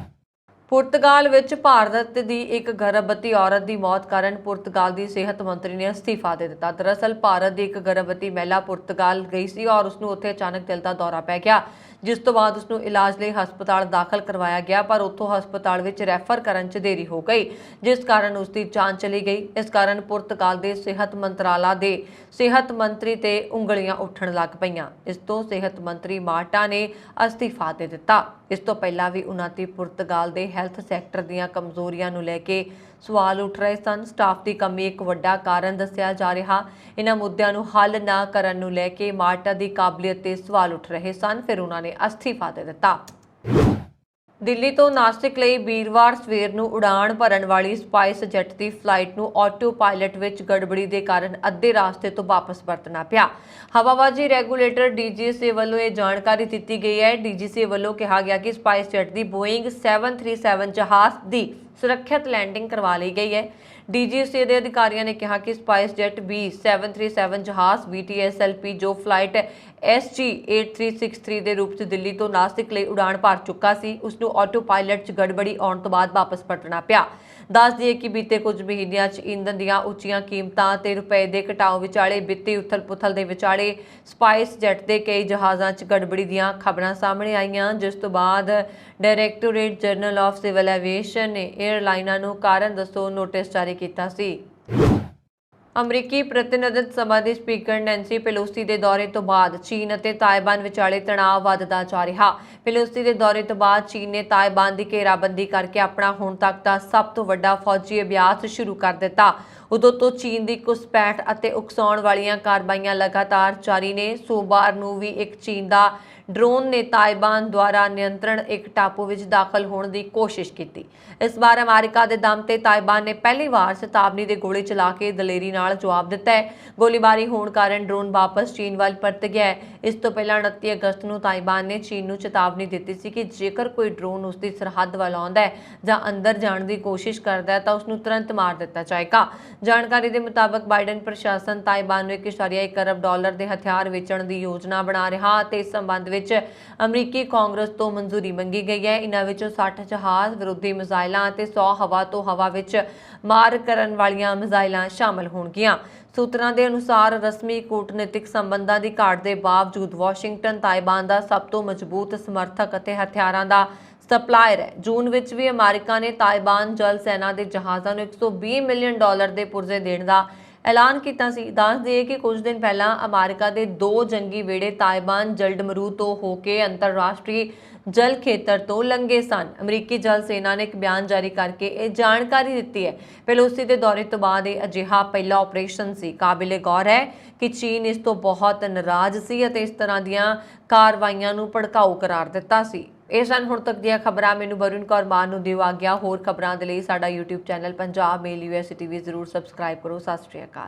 ਪੁਰਤਗਾਲ ਵਿੱਚ ਭਾਰਤ ਦੀ ਇੱਕ ਗਰਭਵਤੀ ਔਰਤ ਦੀ ਮੌਤ ਕਾਰਨ ਪੁਰਤਗਾਲ ਦੀ ਸਿਹਤ ਮੰਤਰੀ ਨੇ ਅਸਤੀਫਾ ਦੇ ਦਿੱਤਾ। ਦਰਅਸਲ ਭਾਰਤ ਦੀ ਇੱਕ ਗਰਭਵਤੀ ਮਹਿਲਾ ਪੁਰਤਗਾਲ ਗਈ ਸੀ ਔਰ ਉਸ ਨੂੰ ਉੱਥੇ ਅਚਾਨਕ ਦਿਲ ਦਾ ਦੌਰਾ ਪੈ ਗਿਆ, ਜਿਸ ਤੋਂ ਬਾਅਦ ਉਸ ਨੂੰ ਇਲਾਜ ਲਈ ਹਸਪਤਾਲ ਦਾਖਲ ਕਰਵਾਇਆ ਗਿਆ, ਪਰ ਉੱਥੋਂ ਹਸਪਤਾਲ ਵਿੱਚ ਰੈਫਰ ਕਰਨ 'ਚ ਦੇਰੀ ਹੋ ਗਈ, ਜਿਸ ਕਾਰਨ ਉਸ ਦੀ ਜਾਨ ਚਲੀ ਗਈ। ਇਸ ਕਾਰਨ ਪੁਰਤਗਾਲ ਦੇ ਸਿਹਤ ਮੰਤਰਾਲਾ ਦੇ ਸਿਹਤ ਮੰਤਰੀ ਤੇ ਉਂਗਲੀਆਂ ਉੱਠਣ ਲੱਗ ਪਈਆਂ। ਇਸ ਤੋਂ ਸਿਹਤ ਮੰਤਰੀ ਮਾਰਟਾ ਨੇ ਅਸਤੀਫਾ ਦੇ ਦਿੱਤਾ। ਇਸ ਤੋਂ ਪਹਿਲਾਂ ਵੀ ਉਨ੍ਹਾਂ ਤੇ ਪੁਰਤਗਾਲ ਦੇ ਹੈਲਥ ਸੈਕਟਰ ਦੀਆਂ ਕਮਜ਼ੋਰੀਆਂ ਨੂੰ ਲੈ ਕੇ ਸਵਾਲ ਉੱਠ ਰਹੇ ਸਨ। ਸਟਾਫ ਦੀ ਕਮੀ ਇੱਕ ਵੱਡਾ ਕਾਰਨ ਦੱਸਿਆ ਜਾ ਰਿਹਾ। ਇਹਨਾਂ ਮੁੱਦਿਆਂ ਨੂੰ ਹੱਲ ਨਾ ਕਰਨ ਨੂੰ ਲੈ ਕੇ ਮਾਰਟਾ ਦੀ ਕਾਬਲੀਅਤ ਤੇ ਸਵਾਲ ਉੱਠ ਰਹੇ ਸਨ, ਫਿਰ ਉਹਨਾਂ ਨੇ ਅਸਤੀਫਾ ਦੇ ਦਿੱਤਾ। ਦਿੱਲੀ ਤੋਂ ਨਾਸਿਕ ਲਈ ਵੀਰਵਾਰ ਸਵੇਰ ਨੂੰ ਉਡਾਣ ਭਰਨ ਵਾਲੀ ਸਪਾਈਸ ਜੈਟ ਦੀ ਫਲਾਈਟ ਨੂੰ ਆਟੋ ਪਾਇਲਟ ਵਿੱਚ ਗੜਬੜੀ ਦੇ ਕਾਰਨ ਅੱਧੇ ਰਾਸਤੇ ਤੋਂ ਵਾਪਸ ਪਰਤਣਾ ਪਿਆ। ਹਵਾਬਾਜ਼ੀ ਰੈਗੂਲੇਟਰ DGCA ਵੱਲੋਂ ਇਹ ਜਾਣਕਾਰੀ ਦਿੱਤੀ ਗਈ ਹੈ। DGCA ਵੱਲੋਂ ਕਿਹਾ ਗਿਆ ਕਿ ਸਪਾਈਸ ਜੈਟ ਦੀ ਬੋਇੰਗ 737 ਜਹਾਜ਼ ਦੀ ਸੁਰੱਖਿਅਤ ਲੈਂਡਿੰਗ ਕਰਵਾ ਲਈ ਗਈ ਹੈ। DGCA ਦੇ ਅਧਿਕਾਰੀਆਂ ਨੇ ਕਿਹਾ ਕਿ ਸਪਾਈਸ ਜੈਟ B737 ਜਹਾਜ਼ VTSLP ਜੋ ਫਲਾਈਟ SG8363 ਦੇ ਰੂਪ 'ਚ ਦਿੱਲੀ ਤੋਂ ਨਾਸਿਕ ਲਈ ਉਡਾਣ ਭਰ ਚੁੱਕਾ ਸੀ, ਉਸ ਨੂੰ ਆਟੋ ਪਾਇਲਟ 'ਚ ਗੜਬੜੀ ਆਉਣ ਤੋਂ ਬਾਅਦ ਵਾਪਸ ਪਰਤਣਾ ਪਿਆ। ਦੱਸ ਦਈਏ ਕਿ ਬੀਤੇ ਕੁਝ ਮਹੀਨਿਆਂ 'ਚ ਈਂਧਨ ਦੀਆਂ ਉੱਚੀਆਂ ਕੀਮਤਾਂ ਤੇ ਰੁਪਏ ਦੇ ਘਟਾਓ ਵਿਚਾਲੇ ਵਿੱਤੀ ਉਥਲ-ਪੁਥਲ ਦੇ ਵਿਚਾਲੇ ਸਪਾਈਸ ਜੈਟ ਦੇ ਕਈ ਜਹਾਜ਼ਾਂ 'ਚ ਗੜਬੜੀ ਦੀਆਂ ਖਬਰਾਂ ਸਾਹਮਣੇ ਆਈਆਂ, ਜਿਸ ਤੋਂ ਬਾਅਦ directorate general of civil aviation ਨੇ ਏਅਰਲਾਈਨਾਂ ਨੂੰ ਕਾਰਨ ਦੱਸੋ ਨੋਟਿਸ ਜਾਰੀ ਕੀਤਾ ਸੀ। ਅਮਰੀਕੀ ਪ੍ਰਤੀਨਿਧਤ ਸਭਾ ਦੀ ਸਪੀਕਰ ਨੈਂਸੀ ਪੈਲੋਸੀ ਦੇ ਦੌਰੇ ਤੋਂ ਬਾਅਦ ਚੀਨ ਅਤੇ ਤਾਇਵਾਨ ਵਿਚਾਲੇ ਤਣਾਅ ਵੱਧਦਾ ਜਾ ਰਿਹਾ। ਪੈਲੋਸੀ ਦੇ ਦੌਰੇ ਤੋਂ ਬਾਅਦ ਚੀਨ ਨੇ ਤਾਇਵਾਨ ਦੀ ਘੇਰਾਬੰਦੀ ਕਰਕੇ ਆਪਣਾ ਹੁਣ ਤੱਕ ਦਾ ਸਭ ਤੋਂ ਵੱਡਾ ਫੌਜੀ ਅਭਿਆਸ ਸ਼ੁਰੂ ਕਰ ਦਿੱਤਾ। ਉਦੋਂ ਤੋਂ ਚੀਨ ਦੀ ਘੁਸਪੈਠ ਅਤੇ ਉਕਸਾਉਣ ਵਾਲੀਆਂ ਕਾਰਵਾਈਆਂ ਲਗਾਤਾਰ ਜਾਰੀ ਨੇ। ਸੋਮਵਾਰ ਨੂੰ ਵੀ ਇੱਕ ਚੀਨ ਦਾ ਡਰੋਨ ਨੇ ਤਾਇਵਾਨ ਦੁਆਰਾ ਨਿਯੰਤਰਣ ਇੱਕ ਟਾਪੂ ਵਿੱਚ ਦਾਖਲ ਹੋਣ ਦੀ ਕੋਸ਼ਿਸ਼ ਕੀਤੀ। ਇਸ ਵਾਰ ਅਮਰੀਕਾ ਦੇ ਦਮ ਤੇ ਤਾਇਵਾਨ ਨੇ ਪਹਿਲੀ ਵਾਰ ਚੇਤਾਵਨੀ ਦੇ ਗੋਲੇ ਚਲਾ ਕੇ ਦਲੇਰੀ ਨਾਲ ਜਵਾਬ ਦਿੱਤਾ ਹੈ। ਗੋਲੀਬਾਰੀ ਹੋਣ ਕਾਰਨ ਡਰੋਨ ਵਾਪਸ ਚੀਨ ਵੱਲ ਪਰਤ ਗਿਆ ਹੈ। ਇਸ ਤੋਂ ਪਹਿਲਾਂ 29 ਅਗਸਤ ਨੂੰ ਤਾਇਵਾਨ ਨੇ ਚੀਨ ਨੂੰ ਚੇਤਾਵਨੀ ਦਿੱਤੀ ਸੀ ਕਿ ਜੇਕਰ ਕੋਈ ਡਰੋਨ ਉਸ ਦੀ ਸਰਹੱਦ ਵੱਲ ਆਉਂਦਾ ਹੈ ਜਾਂ ਅੰਦਰ ਜਾਣ ਦੀ ਕੋਸ਼ਿਸ਼ ਕਰਦਾ ਹੈ ਤਾਂ ਉਸ ਨੂੰ ਤੁਰੰਤ ਮਾਰ ਦਿੱਤਾ ਜਾਏਗਾ। ਜਾਣਕਾਰੀ ਦੇ ਮੁਤਾਬਕ ਬਾਈਡਨ ਪ੍ਰਸ਼ਾਸਨ ਤਾਇਵਾਨ ਨੂੰ $1.1 ਅਰਬ ਦੇ ਹਥਿਆਰ ਵੇਚਣ ਦੀ ਯੋਜਨਾ ਬਣਾ ਰਿਹਾ ਅਤੇ ਇਸ ਸੰਬੰਧ ਵਿੱਚ ਅਮਰੀਕੀ ਕਾਂਗਰਸ ਤੋਂ ਮਨਜ਼ੂਰੀ ਮੰਗੀ ਗਈ ਹੈ। ਇਹਨਾਂ ਵਿੱਚੋਂ 60 ਜਹਾਜ਼ ਵਿਰੋਧੀ ਮਿਜ਼ਾਈਲਾਂ ਅਤੇ 100 ਹਵਾ ਤੋਂ ਹਵਾ ਵਿੱਚ ਮਾਰ ਕਰਨ ਵਾਲੀਆਂ ਮਿਜ਼ਾਈਲਾਂ ਸ਼ਾਮਲ ਹੋਣਗੀਆਂ। ਸੂਤਰਾਂ ਦੇ ਅਨੁਸਾਰ ਰਸਮੀ ਕੂਟਨੀਤਿਕ ਸੰਬੰਧਾਂ ਦੀ ਘਾਟ ਦੇ ਬਾਵਜੂਦ ਵਾਸ਼ਿੰਗਟਨ ਤਾਇਵਾਨ ਦਾ ਸਭ ਤੋਂ ਮਜ਼ਬੂਤ ਸਮਰਥਕ ਅਤੇ ਹਥਿਆਰਾਂ ਦਾ ਸਪਲਾਇਰ ਹੈ। ਜੂਨ ਵਿੱਚ ਵੀ ਅਮਰੀਕਾ ਨੇ ਤਾਇਵਾਨ ਜਲ ਸੈਨਾ ਦੇ ਜਹਾਜ਼ਾਂ ਨੂੰ $120 ਮਿਲੀਅਨ ਦੇ ਪੁਰਜ਼ੇ ਦੇਣ ਦਾ ਐਲਾਨ ਕੀਤਾ ਸੀ। ਦੱਸ ਦਈਏ ਕਿ ਕੁਝ ਦਿਨ ਪਹਿਲਾਂ ਅਮਰੀਕਾ ਦੇ 2 ਜੰਗੀ ਵੇੜੇ ਤਾਇਵਾਨ ਜਲਡਮਰੂ ਤੋਂ ਹੋ ਕੇ ਅੰਤਰਰਾਸ਼ਟਰੀ ਜਲ ਖੇਤਰ ਤੋਂ ਲੰਘੇ ਸਨ। ਅਮਰੀਕੀ ਜਲ ਸੈਨਾ ਨੇ ਇੱਕ ਬਿਆਨ ਜਾਰੀ ਕਰਕੇ ਇਹ ਜਾਣਕਾਰੀ ਦਿੱਤੀ ਹੈ। ਪੈਲੋਸੀ ਦੇ ਦੌਰੇ ਤੋਂ ਬਾਅਦ ਇਹ ਅਜਿਹਾ ਪਹਿਲਾ ਆਪਰੇਸ਼ਨ ਸੀ। ਕਾਬਿਲੇ ਗੌਰ ਹੈ ਕਿ ਚੀਨ ਇਸ ਤੋਂ ਬਹੁਤ ਨਾਰਾਜ਼ ਸੀ ਅਤੇ ਇਸ ਤਰ੍ਹਾਂ ਦੀਆਂ ਕਾਰਵਾਈਆਂ ਨੂੰ ਭੜਕਾਊ ਕਰਾਰ ਦਿੱਤਾ ਸੀ। ਇਹ ਸਨ ਹੁਣ ਤੱਕ ਦੀਆਂ ਖਬਰਾਂ। ਮੈਨੂੰ ਵਰੁਣ ਕੌਰ ਮਾਨ ਨੂੰ ਦਿਓ ਆਗਿਆ। ਹੋਰ ਖਬਰਾਂ ਦੇ ਲਈ ਸਾਡਾ YouTube ਚੈਨਲ ਪੰਜਾਬ ਮੇਲ USA TV ਜ਼ਰੂਰ ਸਬਸਕ੍ਰਾਈਬ ਕਰੋ। ਸਤਿ ਸ਼੍ਰੀ ਅਕਾਲ।